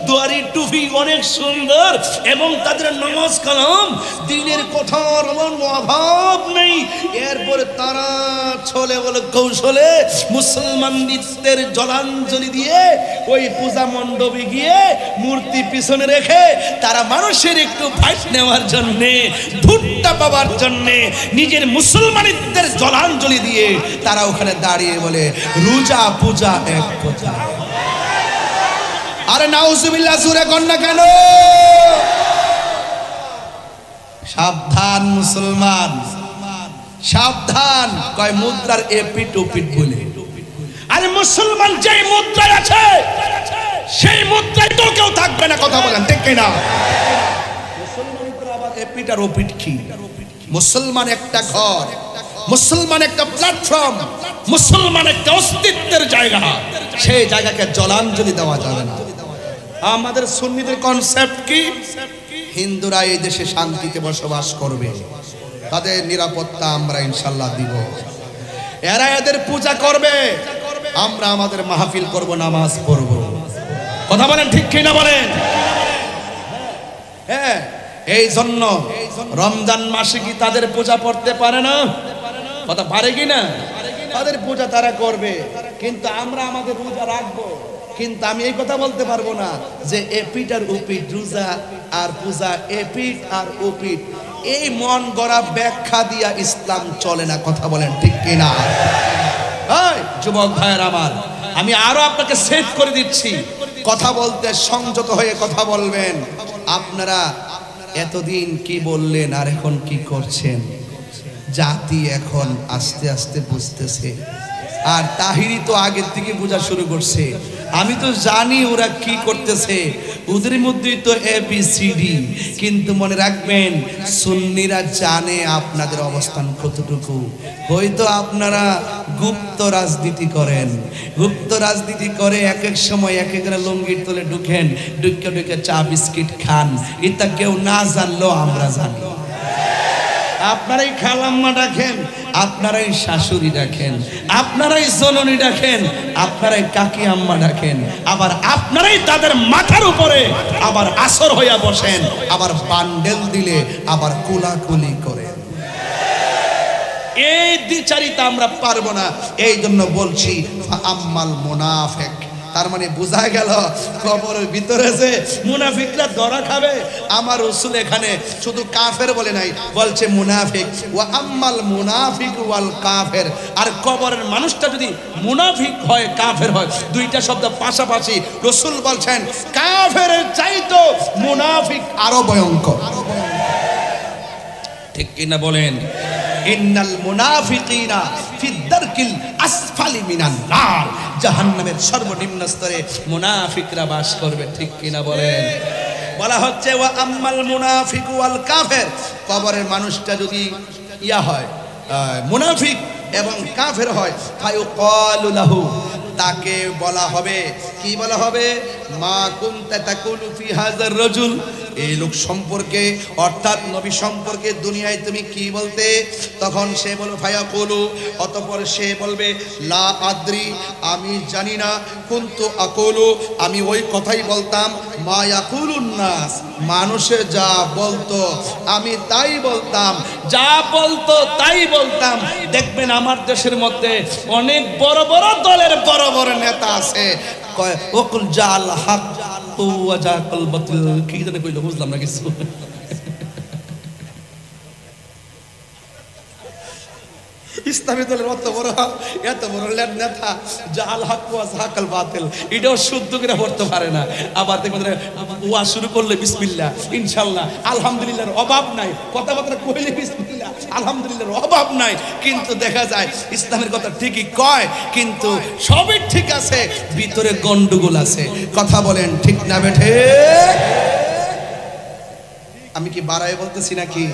দুয়ারি টুপি অনেক সুন্দর, এবং তাদের নামাজ কালাম দিনের কথার অভাব নেই। এরপরে তারা ছলে বলে কৌশলে মুসলমানদের জলাঞ্জলি দিয়ে ওই পূজা মণ্ডপে গিয়ে মূর্তি পিছনে রেখে তারা মানুষের একটু ভাইট নেওয়ার জন্যে, ভুট্টা পাওয়ার জন্যে নিজের মুসলমানদের জলাঞ্জলি দিয়ে তারা ওখানে দাঁড়িয়ে বলে রোজা পূজা এক কথা। আরে নাউজুবিল্লাহ, জোরে কর না কেন? সাবধান মুসলমান, সাবধান। কয় মুদ্রার এপিট ওপিট বলে। আরে মুসলমান যেই মুদ্রায় আছে সেই মুদ্রায় তো কেউ থাকবে না, কথা বলেন ঠিক কিনা? মুসলমানের আবার এপিট আর ওপিট কি? মুসলমান একটা ঘর, মুসলমান একটা প্ল্যাটফর্ম, মুসলমান একটা অস্তিত্বের জায়গা, সেই জায়গাকে জলাঞ্জলি দেওয়া যাবে না। আমাদের সুন্নিদের কনসেপ্ট কি? হিন্দুরা এই দেশে শান্তিতে বসবাস করবে, তাদের নিরাপত্তা আমরা ইনশাল্লাহ দিব। এরা এদের পূজা করবে, আমরা আমাদের মাহফিল করব, নামাজ পড়ব। কথা বলেন ঠিক কিনা বলেন? হ্যাঁ, এই জন্য রমজান মাসে কি তাদের পূজা পড়তে পারে না? কথা পারে কি না? তাদের পূজা তারা করবে, কিন্তু আমরা আমাদের রোজা রাখবো। কিন্তু আমি এই কথা বলতে পারবো না যে এপিট আর উপিট, রোজা আর পূজা এপিট আর উপিট। এই মন গড়া ব্যাখ্যা দিয়া ইসলাম চলে না, কথা বলেন ঠিক কিনা? যুবক ভাইয়ের আমার, আমি আরো আপনাকে সেট করে দিচ্ছি, কথা বলতে সংযত হয়ে কথা বলবেন। আপনারা এতদিন কি বললেন আর এখন কি করছেন? জাতি এখন আস্তে আস্তে বুঝতেছে, আর তাহিরি তো আগের থেকে বোঝা শুরু করছে। আমি তো জানি ওরা কি করতেছে, ওদের মধ্যেই তো ABCD। কিন্তু মনে রাখবেন, সুন্নিরা জানে আপনাদের অবস্থান কতটুকু। হয়তো আপনারা গুপ্ত রাজনীতি করেন, গুপ্ত রাজনীতি করে এক এক সময় এক এক লঙ্গির তলে ঢুকেন, ঢুকে ঢুকে চা বিস্কিট খান। এটা কেউ না জানলেও আমরা জানি। আপনারাই খালাম্মা ডাকেন, আপনারাই শাশুড়ি ডাকেন, আপনারাই জননী ডাকেন, আপনারাই কাকি আম্মা ডাকেন, আবার আপনারাই তাদের মাথার উপরে আবার আসর হইয়া বসেন, আবার বান্ডেল দিলে আবার কোলাকুলি করেন। এই দ্বিচারিতা আমরা পারবো না। এই জন্য বলছি আম্মাল মুনাফিক, তার মানে বোঝা গেল কবরের ভিতরে যে মুনাফিকরা ধরা খাবে। আমার রাসূল এখানে শুধু কাফের বলে নাই, বলছে মুনাফিক। ওয়া আম্মাল মুনাফিক ওয়াল কাফের। আর কবরের মানুষটা যদি মুনাফিক হয় কাফের হয়, দুইটা শব্দ পাশাপাশি, রাসূল বলছেন কাফেরের চাইতো মুনাফিক আরো ভয়ঙ্কর। ঠিক কিনা বলেন? ইন্নাল মুনাফিকিনা ফি দারকিল আসফালি মিনান নার, জাহান্নামের সর্বনিম্ন স্তরে মুনাফিকরা বাস করবে। ঠিক কিনা বলেন? বলা হচ্ছে ওয়া আম্মাল মুনাফিক ওয়াল কাফের, কবরের মানুষটা যদি ইয়া হয় মুনাফিক এবং কাফের হয়, ফায়ুকালু লাহু, তাকে বলা হবে, কি বলা হবে? মা কুনতা তাকুলু ফি হাযার রাজুল, এই লোক সম্পর্কে অর্থাৎ নবী সম্পর্কে দুনিয়ায় তুমি কি বলতে? তখন সে বলবে ফায়াকুলু, অতঃপর সে বলবে লা আদ্রি, আমি জানি না, কুনতু আকুলু, আমি ওই কথাই বলতাম, মা ইয়াকুলুন নাস, মানুষে যা বলতো আমি তাই বলতাম, যা বলতো তাই বলতাম। দেখবেন আমার দেশের মধ্যে অনেক বড় বড় দলের বড় বড় নেতা আছে, কয় ওকুল জাল হক ওয়া জাকাল বাতিল, কি জানে কইলো বুঝলাম না কিছু। ইসলামী দলের এত বড় নেতা জাল হক ওয়া জাকাল বাতিল, এটাও শুদ্ধ করে পড়তে পারে না। আবার দেখবেন ওয়া শুরু করলে বিসমিল্লাহ, ইনশাআল্লাহ, আলহামদুলিল্লাহর অভাব নাই, কথাবার্তা কইলে বিসমিল্লাহ, আলহামদুলিল্লাহর অভাব নাই। কিন্তু দেখা যায় ইসলামের কথা ঠিকই কয়, কিন্তু সবই ঠিক আছে, ভিতরে গন্ডগোল আছে। কথা বলেন ঠিক না বেঠে? আমি কি বাড়ায় বলতেছি নাকি?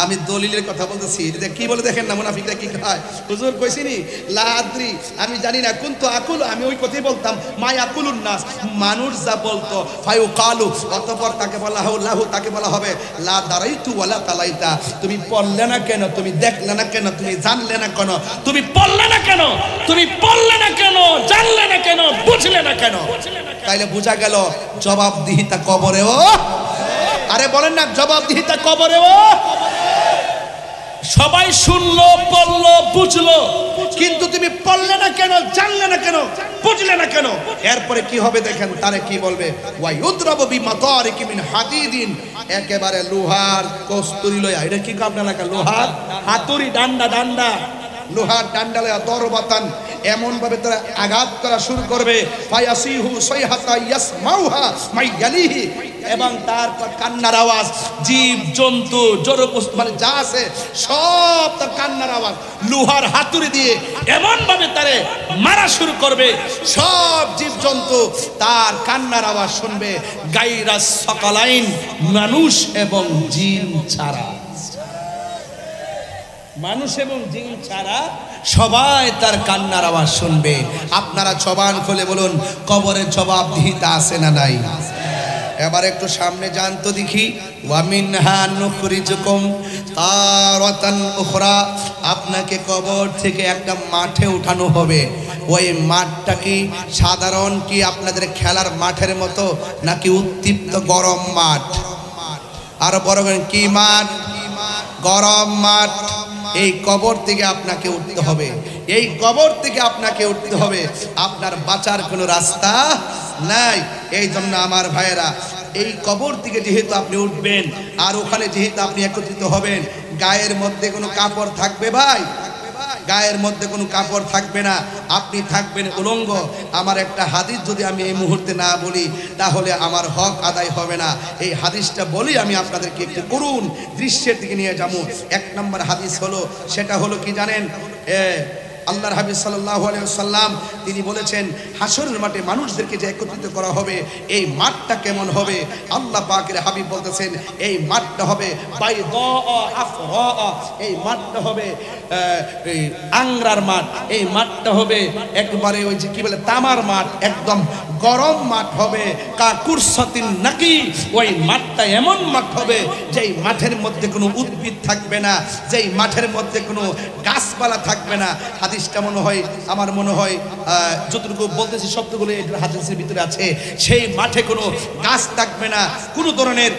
আমি দলিলের কথা বলতেছি। কি বলে দেখেন না মুনাফিকরা কি খায়। হুজুর কইছিনি লা আদ্রি, আমি জানি না, কুনতু আকুল, আমি ওই কথাই বলতাম, মা ইয়াকুলুন নাস, মানুষ যা বলতো, ফায়ুকালু, অতঃপর তাকে বলা হবে লাহু, তাকে বলা হবে লা দারাইতু ওয়ালা তালাইতা, তুমি পড়লে না কেন, তুমি দেখলে না কেন, তুমি জানলে না কেন, তুমি পড়লে না কেন, তুমি পড়লে না কেন, জানলে না কেন, বুঝলে না কেন? তাইলে বোঝা গেল জবাবদিহিতা কবরেও। আরে বলেন না জবাবদিহিতা কবরেও। সবাই শুনলো, পড়লো, বুঝলো, কিন্তু তুমি পড়লে না কেন, জানলে না কেন, বুঝলে না কেন? এরপরে কি হবে দেখেন, তারে কি বলবে? ওয়ায়ুদ্রাবু বিমাতারিকি মিন হাদিদিন, একেবারে লোহার কস্তুরি লয়া, এটা কি আপনার এলাকা লোহার হাতুড়ি, ডান্ডা, ডান্ডা, লোহার ডান্ডা লয়া দরবাতান, এমন ভাবে তারা আঘাত করা শুরু করবে ফায়াসিহু সাইহাতা ইয়াসমাউহা মাইয়ালিহি, এবং তার কান্নার আওয়াজ জীব জন্তু জড়বস্তু মানে যা আছে সব তার কান্নার আওয়াজ লোহার হাতুড়ি দিয়ে এমন ভাবে তারে মারা শুরু করবে, সব জীব জন্তু তার কান্নার আওয়াজ শুনবে। গায়রা সকালাইন, মানুষ এবং জিন ছাড়া, মানুষ এবং জিন ছাড়া সবাই তার কান্নার আওয়াজ শুনবে। আপনারা জবান খুলে বলুন, কবরের জবাবদিহিতা আছে না নাই? এবার একটু সামনে যান তো দেখি। ওয়ামিনহা নুখরিজুকুম তারাতান উখরা, আপনাকে কবর থেকে একটা মাঠে উঠানো হবে। ওই মাঠটা কি সাধারণ কি আপনাদের খেলার মাঠের মতো, নাকি উত্তপ্ত গরম মাঠ? আরো বড় কি মাঠ? গরম মাঠ। এই কবর থেকে আপনাকে উঠতে হবে, এই কবর থেকে আপনাকে উঠতে হবে, আপনার বাঁচার কোনো রাস্তা নাই। এই জন্য আমার ভাইয়েরা, এই কবর থেকে যেহেতু আপনি উঠবেন আর ওখানে যেহেতু আপনি একত্রিত হবেন, গায়ের মধ্যে কোনো কাপড় থাকবে ভাই? গায়ের মধ্যে কোনো কাপড় থাকবে না, আপনি থাকবেন উলঙ্গ। আমার একটা হাদিস যদি আমি এই মুহূর্তে না বলি তাহলে আমার হক আদায় হবে না। এই হাদিসটা বলি আমি আপনাদেরকে একটু করুন দৃশ্যের দিকে নিয়ে যাবো। এক নম্বর হাদিস হলো, সেটা হলো কি জানেন? আল্লাহর হাবিব সাল্লাল্লাহু আলাইহি ওয়াসাল্লাম তিনি বলেছেন, হাসরের মাঠে মানুষদেরকে যে একত্রিত করা হবে, এই মাঠটা কেমন হবে? আল্লাহ পাকের হাবিব বলতেছেন, এই মাঠটা হবে বাইদা আফরা, এই মাঠটা হবে আংরার মাঠ, এই মাঠটা হবে একবারে ওই যে কি বলে তামার মাঠ, একদম গরম মাঠ হবে। কাকুরসাতিন নাকি, ওই মাঠটা এমন মাঠ হবে যেই মাঠের মধ্যে কোনো উদ্ভিদ থাকবে না, যেই মাঠের মধ্যে কোনো গাছপালা থাকবে না। হাদিসটা মনে হয়, আমার মনে হয় যতটুকু বলতেছি শব্দগুলো হাদিসের ভিতরে আছে। সেই মাঠে কোনো গাছ থাকবে না, কোনো ধরনের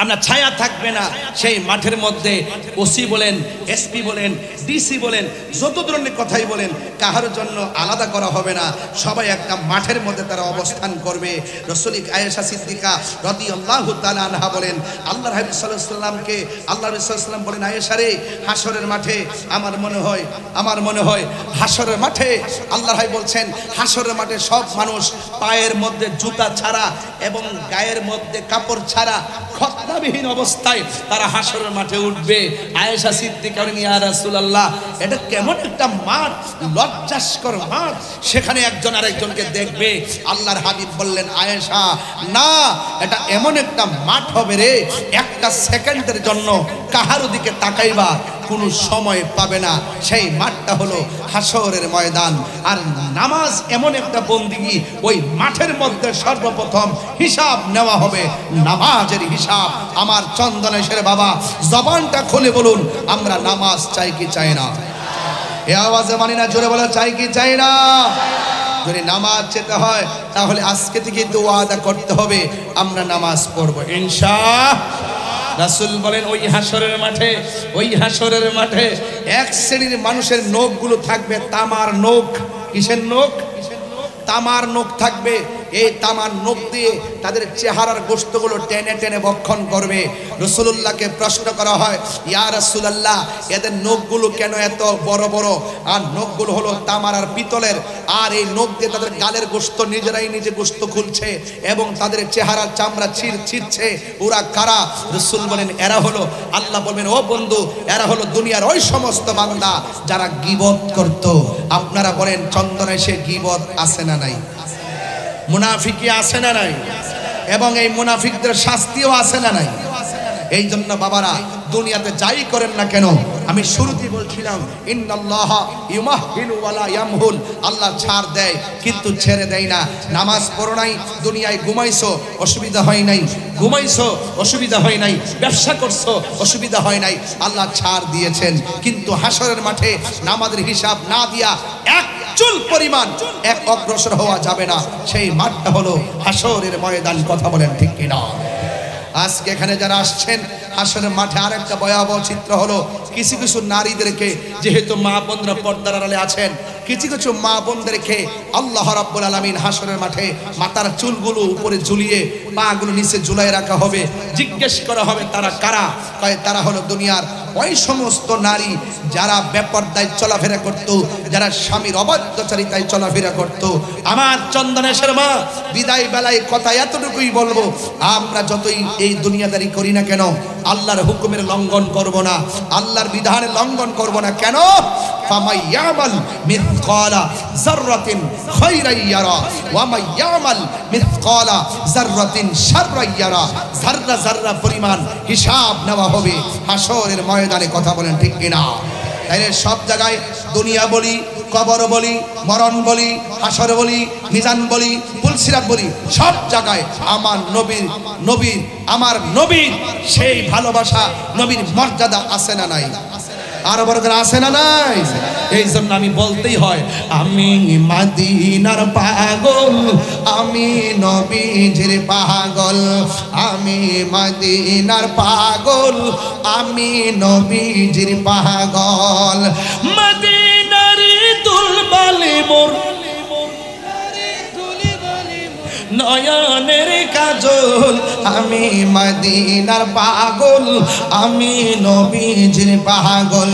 আপনার ছায়া থাকবে না। সেই মাঠের মধ্যে ওসি বলেন, এসপি বলেন, ডিসি বলেন, যত ধরনের কথাই বলেন, কাহার জন্য আলাদা করা হবে না। সবাই একটা মাঠের মধ্যে তারা অবস্থান করবে। রাসূল আয়েশা সিদ্দিকা রাদিয়াল্লাহু তাআলা আনহা বলেন, আল্লাহর হাবিব সাল্লাল্লাহু আলাইহি ওয়াসাল্লামকে আল্লাহ রাসূল সাল্লাল্লাহু আলাইহি ওয়াসাল্লাম বলেন, আয়েশা রে, হাসরের মাঠে আমার মনে হয় হাসরের মাঠে আল্লাহর হাবিব বলছেন, হাসরের মাঠে সব মানুষ পায়ের মধ্যে জুতা ছাড়া এবং গায়ের মধ্যে কাপড় ছাড়া খতনাবিহীন অবস্থায় তারা হাসরের মাঠে উঠবে। আয়েশা সিদ্দিকা বলেন, ইয়া রাসূলুল্লাহ, এটা কেমন একটা মাঠ, লজ্জাস্কর মাঠ, সেখানে একজন আরেকজনকে দেখবে। আল্লাহর হাবিব বললেন, আয়েশা না, এটা এমন একটা মাঠ হবে রে, একটা সেকেন্ডের জন্য কাহার দিকে তাকাইবা কোনো সময় পাবে না। সেই মাঠটা হলো হাসরের ময়দান। আর নামাজ এমন একটা বন্দিগি, ওই মাঠের মধ্যে সর্বপ্রথম হিসাব নেওয়া হবে, নামাজের হিসাব। আমার চন্দনেশের বাবা, জবানটা খুলে বলুন, আমরা নামাজ চাই কি চাই না? এ আওয়াজে মানি না, জোরে বলা চাই কি চাই না? যদি নামাজ চেতে হয় তাহলে আজকে থেকে তো ওয়াদা করতে হবে, আমরা নামাজ পড়বো ইনশাআল্লাহ। রাসূল বলেন, ওই হাসরের মাঠে এক শ্রেণীর মানুষের নখগুলো থাকবে তামার নখ। কিসের নখ? তামার নখ থাকবে। এই তামার নখ দিয়ে তাদের চেহারার গোশতগুলো টেনে টেনে ভক্ষণ করবে। রাসূলুল্লাহকে প্রশ্ন করা হয়, ইয়া রাসূলুল্লাহ, এদের নখগুলো কেন এত বড় বড়? আর নখগুলো হলো তামার আর পিতলের, আর এই নখ দিয়ে তাদের গালের গোশত নিজেরাই নিজে গোশত খুলছে এবং তাদের চেহারার চামড়া ছিঁড়ছে। ওরা কারা? রাসূল বলেন, এরা হলো, আল্লাহ বলবেন, ও বন্ধু, এরা হলো দুনিয়ার ওই সমস্ত বান্দা যারা গীবত করত। আপনারা বলেন, চন্দনে সে গীবত আছে না নাই? মুনাফিকি আছে না নাই? এবং এই মুনাফিকদের শাস্তিও আছে না নাই? এই জন্য বাবারা, দুনিয়াতে যাই করেন না কেন, আমি শুরুতেই বলছিলাম, ইন্নাল্লাহা ইউমাহহিলু ওয়ালা ইয়ামহুল, আল্লাহ ছাড় দেয় কিন্তু ছেড়ে দেয় না। নামাজ পড়ো নাই, দুনিয়ায় ঘুমাইছো, অসুবিধা হয় নাই, ঘুমাইছো, অসুবিধা হয় নাই, ব্যবসা করছো, অসুবিধা হয় নাই, আল্লাহ ছাড় দিয়েছেন। কিন্তু হাসরের মাঠে নামাজের হিসাব না দিয়া এক চুল পরিমাণ এক অগ্রসর হওয়া যাবে না। সেই মাঠটা হলো হাসরের ময়দান। কথা বলেন ঠিক কিনা? আজকে এখানে যারা আসছেন, হাসরের মাঠে আরেকটা ভয়াবহ চিত্র হলো, কিছু কিছু নারীদেরকে, যেহেতু মা বোনরা পর্দার আড়ালে আছেন, কিছু কিছু মা বোনদেরকে আল্লাহ রাব্বুল আলামিন হাসরের মাঠে মাথার চুলগুলো উপরে ঝুলিয়ে পাগুলো নিচে ঝুলাই রাখা হবে। জিজ্ঞেস করা হবে তারা কারা? কয় তারা হলো দুনিয়ার ওই সমস্ত নারী যারা বেপরদায় চলাফেরা করত, যারা স্বামীর অবাধ্যচারিতায় চলাফেরা করত। আমার চন্দনেশের মা, বিদায় বেলায় কথা এতটুকুই বলবো, আমরা যতই এই দুনিয়াদারি করি না কেন, আল্লাহর হুকুমের লঙ্ঘন করব না, আল্লাহর বিধানের লঙ্ঘন করব না। কেন? ফামাইয়ামাল মিসকালা যাররাতিন খায়রান ইয়ারা ওয়া মাইয়ামাল মিসকালা যাররাতিন শাররান ইয়ারা। যাররা যাররা পরিমাণ হিসাব নেওয়া হবে হাসরের ময়দানে। কথা বলেন ঠিক কিনা? তাইলে সব জায়গায় দুনিয়া বলি, কবর বলি, মরণ বলি, হাসর বলি, মিজান বলি, পুলসিরাত বলি, সব জায়গায় আমার নবীর আমার নবীর সেই ভালোবাসা, নবীর মর্যাদা আছে না নাই? আরো বড় করে আছে না নাই? এই জন্য আমি বলতেই হয়, আমি মদিনার পাগল, আমি নবীজির পাগল, আমি মদিনার পাগল, আমি নবীজির পাগল। মদিনার দুলবালি মোর নয়নের কাজল, আমি মদিনার পাগল, আমি নবীজির পাগল,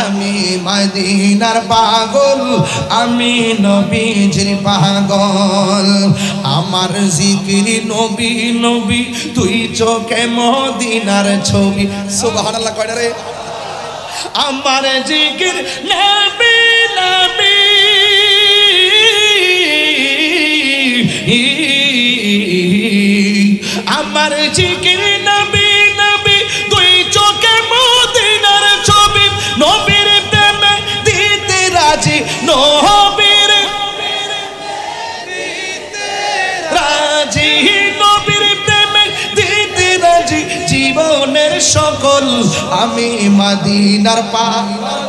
আমি মদিনার পাগল, আমি নবীজির পাগল। আমার জিকির নবী নবী, তুই চোখে মদিনার ছবি। সুবহানাল্লাহ কয়টা রে? আমার জিকির নবী নবী, আমার জিকির নবী নবী, দুই চোখে মদিনার ছবি। নবীর প্রেমে দিতে রাজি, নবীর রাজি, নবীর প্রেমে দিতে রাজি জীবনের সকল। আমি মদিনার পাগল,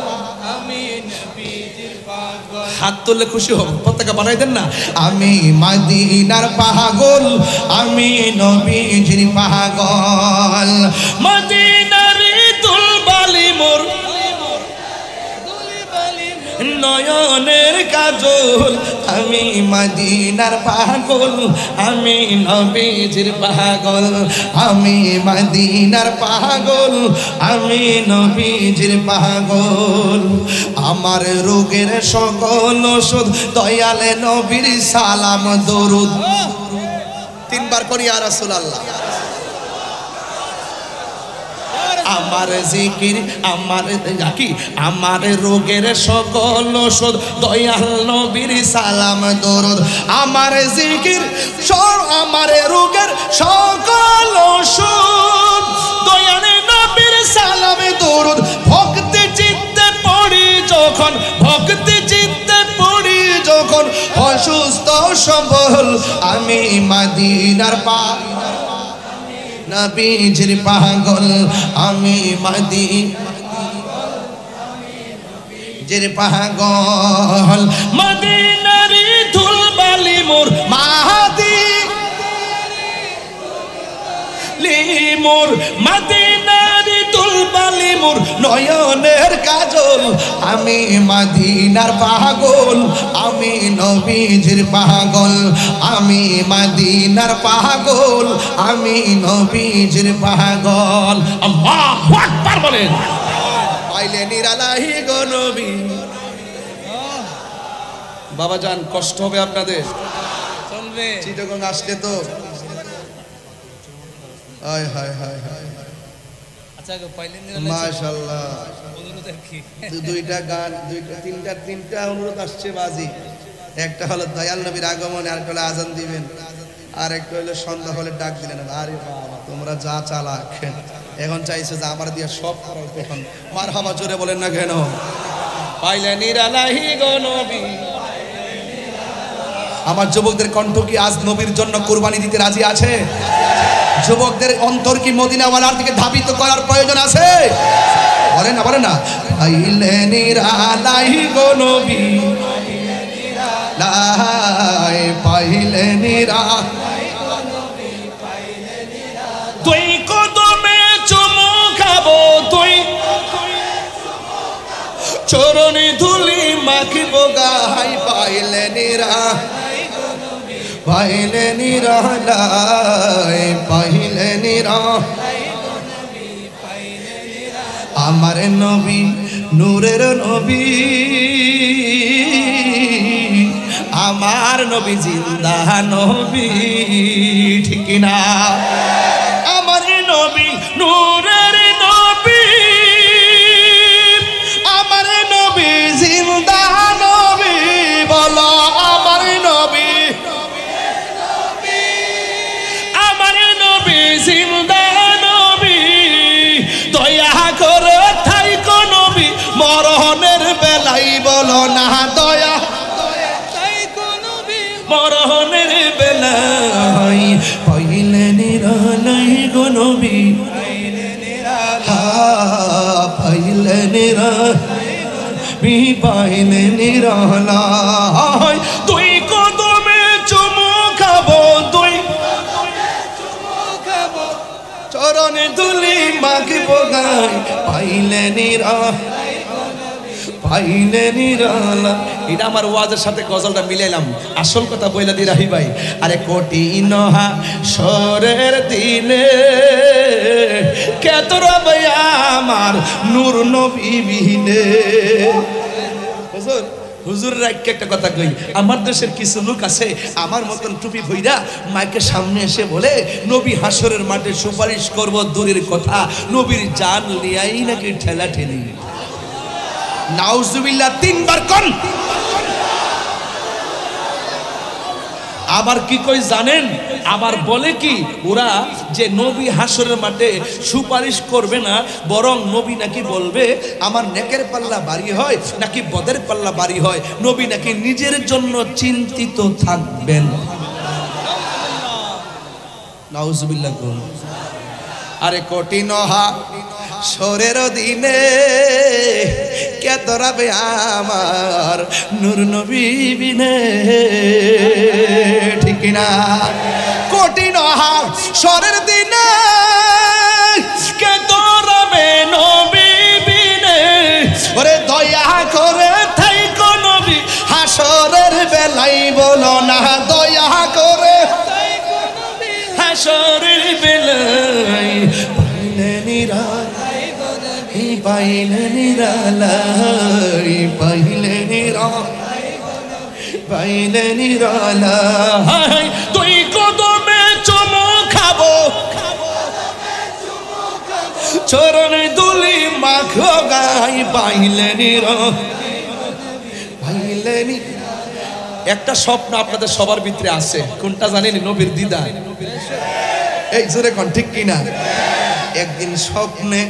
হাত তুললে খুশি হব, পতাকা বানাই দেন না। আমি মদিনার পাগল, আমি নবীজির পাগল। মদিনার দুলবালি মোর নয়নের কাজল, আমি মদিনার পাগল, আমি নবীজির পাগল, আমি মদিনার পাগল, আমি নবীজির পাগল। আমার রোগের সকল ওষুধ দয়ালে নবীর সালাম দরুদ। তিনবার করি ইয়া রাসূলুল্লাহ। আমার জিকির আমার কি, আমার রোগের সকল ওষুধ দয়াল নবীর সালাম দরুদ। আমার জিকির আমার রোগের সকল ওষুধ দয়াল নবীর সালাম দরুদ। ভক্তি চিত্তে পড়ি যখন, ভক্তি চিত্তে পড়ি যখন, অসুস্থ সবল আমি মদিনার পাগল, নবীজির পাগল, আমি মদিনার পাগল। মদিনার ধুলবালি মোর মাহাদি মোর, মদিনার দুলবালি মোর নয়নের কাজল, আমি মদিনার পাগল, আমি নবীজির পাগল, আমি মদিনার পাগল, আমি নবীজির পাগল। আল্লাহু আকবার বলেন। পাইলে নিরালাহি গো নবী। বাবা জান, কষ্ট হবে আপনাদের, চিটাগং আসলে তো। হায় হায় হায় হায়, মাশাআল্লাহ। দুইটা গান, তিনটা অনুরোধ আসছে বাজি। একটা হলো দয়াল নবীর আগমন, আর একটা হলো আজান দিবেন, আর একটা হলো সন্ধ্যা হলে ডাক দিলেন। আরে বাবা, তোমরা যা চালাক, এখন চাইছে যে আমার দিয়ে সব করার তখন মারহাবা জোরে বলেন না কেন? পাইলে নিরালাহি গো নবী। আমার যুবকদের কণ্ঠ কি আজ নবীর জন্য কুরবানি দিতে রাজি আছে? যুবকদের অন্তর কি মদিনাওয়ালার দিকে ধাবিত করার প্রয়োজন আছে? বলেন না, বলেন না। পাইলে নিরালাহি গো নবী, পাইলে নিরালাহি গো নবী, তুই কদমে চুমু খাবো, তুই চরণে ধুলি মাখিব গাই পাইলে নিরা পাইলে নিরালাই পাইলে নিরা আমার নবী নূরের নবী আমার নবী জিন্দা নবী ঠিক না আমার নবী নূরের নবী আমার নবী জিন্দা নবী বলো আমার নবী আমার নবী জিন্দা নবী দয়া করে থাইকো নবী মরণের বেলাই বলো না দয়া মরণের বেলাই পাইলে নিরালাই গো নবী পাইলে নিরালাই পাইলে নিরালাই তুই কদমে চুমু খাবো তুই চরণে ধুলি মাখিব গাই পাইলে নিরালাই পাইলে নিরালা এটা আমার ওয়াজের সাথে গজলটা মিলাইলাম আসল কথা বইলা দি রাহি ভাই আরে কঠিন হাসরের দিনে কে তোরা ভাই আমার নূর নবী বিনে হুজুর হুজুরের একটা কথা কই আমার দেশের কিছু লোক আছে আমার মতন টুপি ভইরা মাইকের সামনে এসে বলে নবী হাসরের মাঠে সুপারিশ করব দূরের কথা নবীর জান লিয়াই নাকি ঠেলা ঠেলি নাউজুবিল্লাহ তিনবার কোন আবার কি কই জানেন আবার বলে কি ওরা যে নবী হাসরের মাঠে সুপারিশ করবে না বরং নবী নাকি বলবে আমার নেকের পাল্লা ভারী হয় নাকি বদের পাল্লা ভারী হয় নবী নাকি নিজের জন্য চিন্তিত থাকবেন নাউজুবিল্লাহ কোন আরে কঠিন হাসরের দিনে কে ধরাবে আমার নূর নবী বিনে ঠিক না কঠিন হাসরের দিনে কে ধরাবে নবী বিনে ওরে দয়া করে থাইকো নবী হাসরের বেলাই বলো না দয়া করে হাসরের বেলাই পাইলে নিরালাই পাইলে নিরালাই পাইলে নিরালাই পাইলে নিরালাই তুই কদমে চুমু খাবো চরণে ধুলি মাখো গাই পাইলে নিরালাই পাইলে একটা স্বপ্ন আপনাদের সবার ভিতরে আছে কোনটা জানেন নবীর দিদার এই জোরে কোন ঠিক কিনা একদিন স্বপ্নে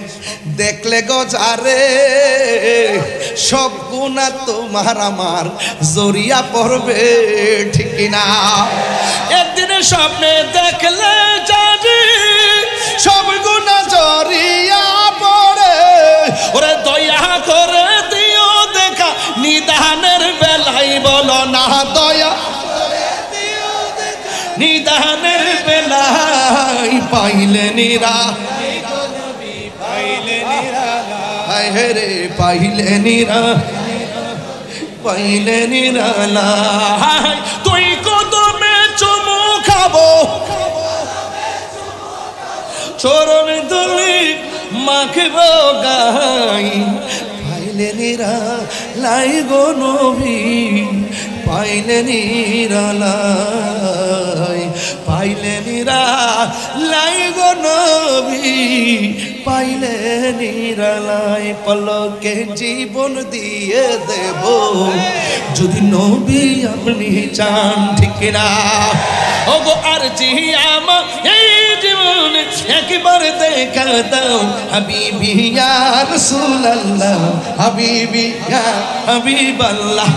দেখলে গজারে সব গুনাহ তোমার আমার জড়িয়া পড়বে ঠিক কিনা একদিন স্বপ্নে দেখলে যাবে সব গুনাহ জড়িয়া পড়ে ওরে দয়া করে দিও দেখা নিদানের বেলাই বলো না দয়া নিদানের বেলাই পাইলে নিরা হায় রে পাইলে নিরা পাইলে নিরালা তুই কদমে চুমু খাবো চরণে ধুলি মাখিব গাই পাইলে নিরালাই গো নবী পাইলে নিরালাই পাইলে নিরালাই গো নবী পাইলে নিরালাই পলকে জীবন দিয়ে দেব যদি নবী আপনি চান ঠিক না ওগো আর জি আমার এই জীবন একবার দেখা দাও হাবিবি ইয়া রাসূলুল্লাহ হাবিবি ইয়া হাবিবাল্লাহ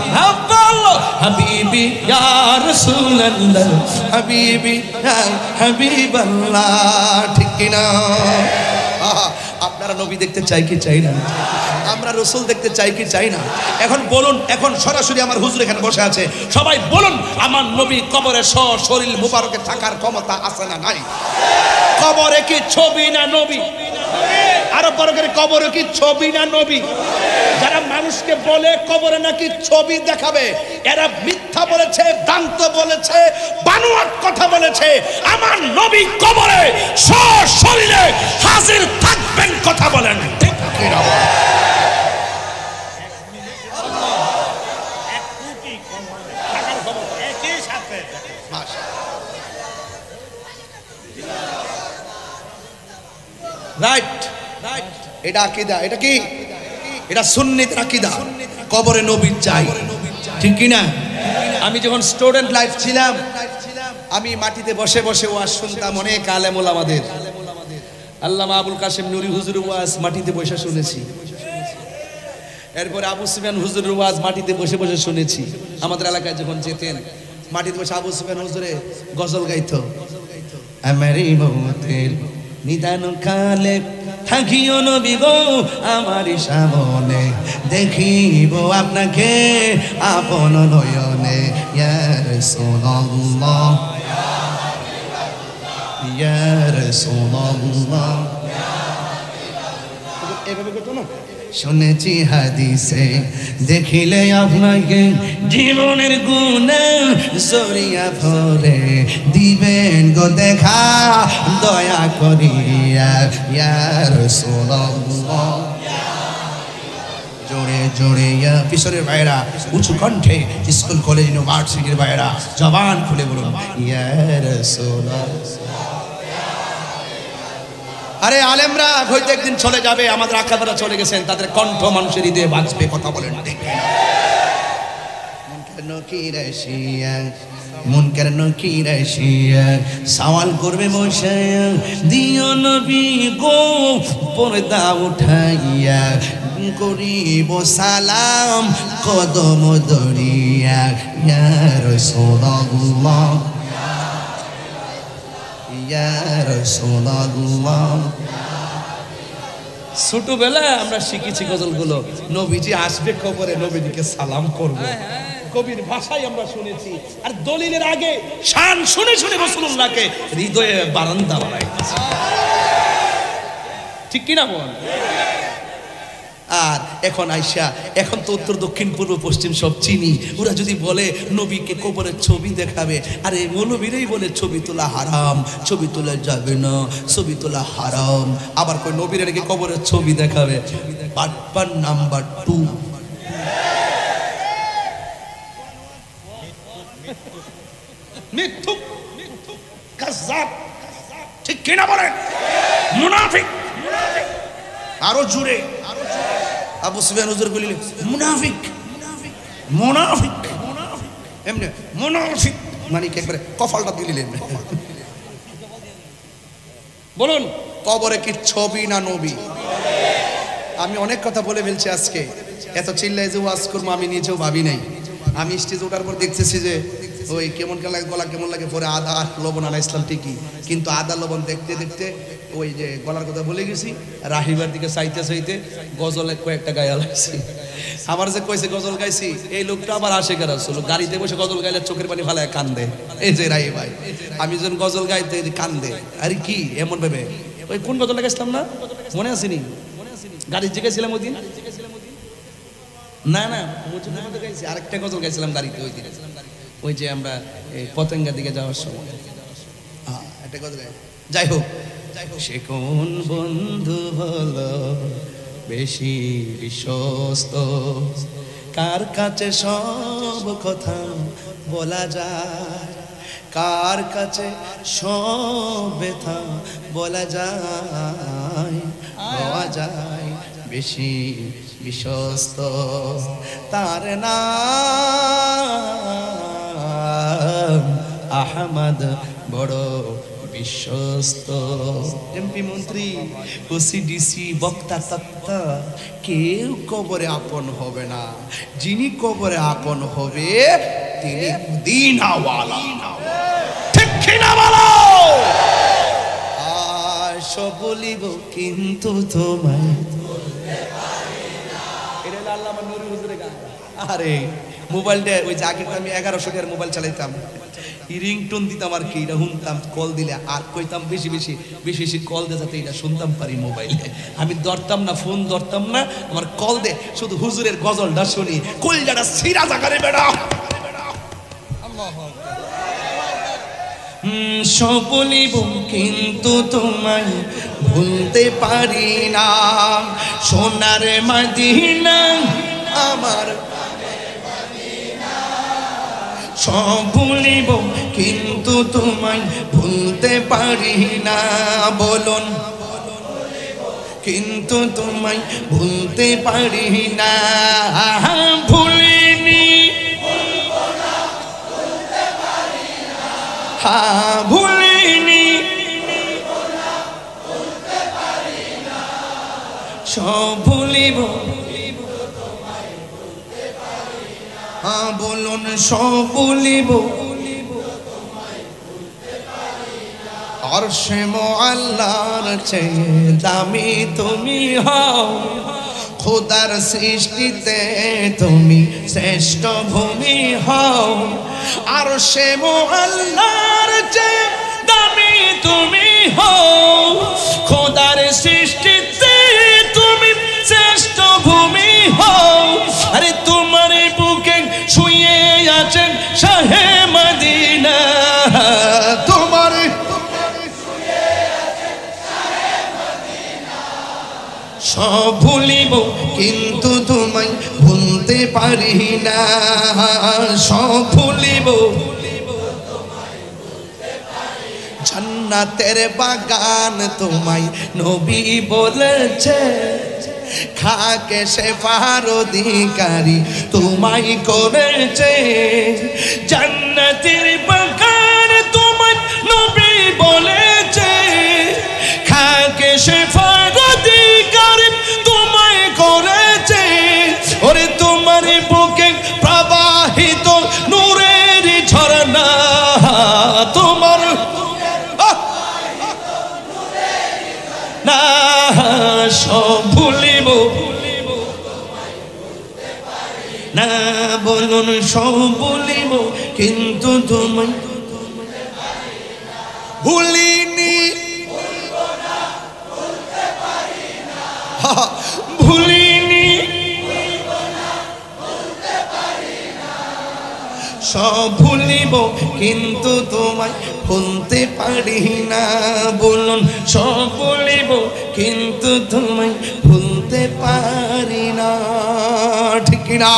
আল্লাহ হাবিবি ইয়া রাসূলুল্লাহ হাবিবি ইয়া হাবিবাল্লাহ ঠিক না আপনারা নবী দেখতে চাই কি চাই না আমরা রাসূল দেখতে চাই কি চাই না এখন বলুন এখন সরাসরি আমার হুজুর এখানে বসে আছে সবাই বলুন আমার নবী কবরে শরীর মুবারকে থাকার ক্ষমতা আছে না নাই কবরে কি ছবি না নবী আরো বড় করে কবরে কি ছবি না নবী যারা মানুষকে বলে কবরে নাকি ছবি দেখাবে, এরা মিথ্যা বলেছে, ভ্রান্ত বলেছে, বানোয়াট কথা বলেছে। আমার নবী কবরে সশরীরে হাজির থাকবেন, কথা বলেন ঠিক কি না? রাইট, এটা আকীদা। এটা কি? এটা সুন্নিদের আকীদা। কবরে নবী চাই, ঠিক কি না? আমি যখন স্টুডেন্ট লাইফ ছিলাম, আমি মাটিতে বসে বসে ওয়াজ শুনতাম। অনেক আলেম ওলামাদের, আল্লামা আবুল কাসেম নুরি হুজুরের ওয়াজ মাটিতে বসে শুনেছি। এরপরে আবু সুফিয়ান হুজুরের ওয়াজ মাটিতে বসে বসে শুনেছি। আমাদের এলাকায় যখন যেতেন, মাটিতে বসে আবু সুফিয়ান হুজুরে গজল গাইতো। আমারই মতের নিদান কালে থাকিও নবী গো আমার সামনে, দেখিব আপনাকে আপন নয়নে। ইয়া রাসূলুল্লাহ, ইয়া রাসূলুল্লাহ। এভাবে কত না শুনেছি হাদিসে, দেখিলে আপনাকে জীবনের গুণে জড়িয়া ভরে দিবেন গো দেখা দয়া করিয়া। ইয়া রাসূলুল্লাহ। জোরে জোরে পিছনের ভাইরা উঁচু কণ্ঠে, স্কুল কলেজ ইউনিভার্সিটির ভাইরা জবান খুলে বলুন ইয়া রাসূলুল্লাহ। আরে আলেমরা হয়তো একদিন চলে যাবে, আমাদের আকাবেরা চলে গেছেন, তাদের কণ্ঠ মানুষের হৃদয়ে বাজবে, কথা বলেন ঠিক। মুনকার নকির আসিয়া সওয়াল করবে বসে, দিও নবী গো পর্দা উঠাইয়া, করিব সালাম কদম ধরিয়া। ইয়া রাসূলুল্লাহ, ইয়া রাসূলুল্লাহ। ছোটবেলায় আমরা শিখেছি গজলগুলো, নবীজি আসবে কবরে, নবীজিকে সালাম করবে, কবির ভাষায় আমরা শুনেছি। আর দলিলের আগে শান শুনে শুনে রাসূলুল্লাহকে হৃদয়ে বারান্দা বানাইতেছে, ঠিক কি না বল? আর এখন আইসা, এখন তো উত্তর দক্ষিণ পূর্ব পশ্চিম সব চিনি, ওরা যদি বলে নবীকে কবরের ছবি দেখাবে, আরে মৌলবীরাই বলে ছবি তোলা হারাম, ছবি তোলা যাবে না, ছবি তোলা হারাম। আবার কই নবীর নাকি কবরের ছবি দেখাবে। বাটপার নাম্বার 2। মিথ্যুক, কাযযাব, ঠিক কি না বলেন? মুনাফিক। আরো জোরে আবু সুফিয়ান হুজুর বলিলেন মুনাফিক, মুনাফিক, এমনি মুনাফিক মানে একবারে কপালটা দিলেন। বলুন কবরে কি ছবি না নবী? আমি অনেক কথা বলে ফেলছি আজকে, এত চিল্লায় যে ওয়াজ করবো আমি নিজেও ভাবি নাই। আমি স্টেজ ওঠার পর দেখতেছি যে ওই কেমন লাগে, গলা কেমন লাগে, পরে আদা লবণ আলা ইসলাম ঠিকই, কিন্তু আদা লবণ দেখতে দেখতে ওই যে গলার কথা বলে গেছি, রাহিবার দিকে চাইতে চাইতে গজলে কয়েকটা গায়ে লাগছি। আমার যে কইছে গজল গাইছি, এই লোকটা আবার আশেকের আসলো, গাড়িতে বসে গজল গাইলে চোখের পানি ফালায় কান্দে। এই যে রাহি ভাই, আমি যখন গজল গাইতে কান্দে, আরে কি এমন ভেবে, ওই কোন গজলটা গাইছিলাম না মনে আসেনি? গাড়ির যে গেছিলাম ওই দিন, না না মসজিদের মধ্যে গাইছি, আরেকটা গজল গাইছিলাম গাড়িতে ওই দিন, ওই যে আমরা পতেঙ্গার দিকে যাওয়ার সময় একটা গজল গাই। যাই হোক, সে কোন বন্ধু হলো বেশি বিশ্বস্ত, কার কাছে সব কথা বলা যায়, কার কাছে সব ব্যথা বলা যায়, পাওয়া যায় বেশি বিশ্বস্ত, তার নাম আহমদ বড় বিশ্বস্ত। এমপি মন্ত্রী ওসিডিসি বক্তা তক্তা কেউ কবরে আপন হবে না, যিনি কবরে আপন হবে তিনি মদিনাওয়ালা। ঠিক কি না বলো? আশা বলিব কিন্তু তোমায় বলতে পারি না। এটা আল্লামা নুরি হুজুরের গান। আরে মোবাইলটা ওই যে আগে আমি 1100 টাকার মোবাইল চালাইতাম, রিংটোন দিতাম আর কি, এটা শুনতাম কল দিলে, আর কইতাম বেশি বেশি বেশি বেশি কল দে যাতে এটা শুনতাম পারি মোবাইলে। আমি ধরতাম না, ফোন ধরতাম না, আমার কল দে শুধু হুজুরের গজলটা শুনি, কলজাটা সিরা জাগারে বেড়া। সব বলিব কিন্তু তোমায় ভুলতে পারি না, সোনার মদিনা আমার। সব ভুলিব কিন্তু তোমায় ভুলতে পারি না, বলুন কিন্তু তোমায় ভুলতে পারি না। ভুলিনি ভুলিনি সব ভুলিব, বলুন সব ভুলিব। আরশে মুআল্লার চেয়ে দামি তুমি হও, খোদার সৃষ্টিতে তুমি শ্রেষ্ঠ ভূমি হও। আরশে মুআল্লার চেয়ে দামি তুমি হও, খোদার সৃষ্টিতে তুমি শ্রেষ্ঠ ভূমি হও। আরে তোমার বুকে শুয়ে আছেন শাহে মদিনা, তোমার সব ভুলিব কিন্তু তোমায় ভুলতে পারি না, সব ভুলিব। জান্নাতের বাগান তোমায় নবী বলেছে, খাকে শেফার অধিকারী তোমায় করেছে। জান্নাতের বাগান তোমায় নবী বলেছে, খাকে শেফার অধিকারী তোমায় করেছে। ওরে তোমার বুকে প্রবাহিত নূরের ঝরনা, তোমার না সব ভুলিব না, বলুন সব ভুলিব কিন্তু তোমায় ভুলিনি, ভুলিনি সব ভুলিব কিন্তু তোমায় ভুলতে পারি না, বলুন সব ভুলিব কিন্তু তোমায় ভুলতে পারি না, ঠিক না?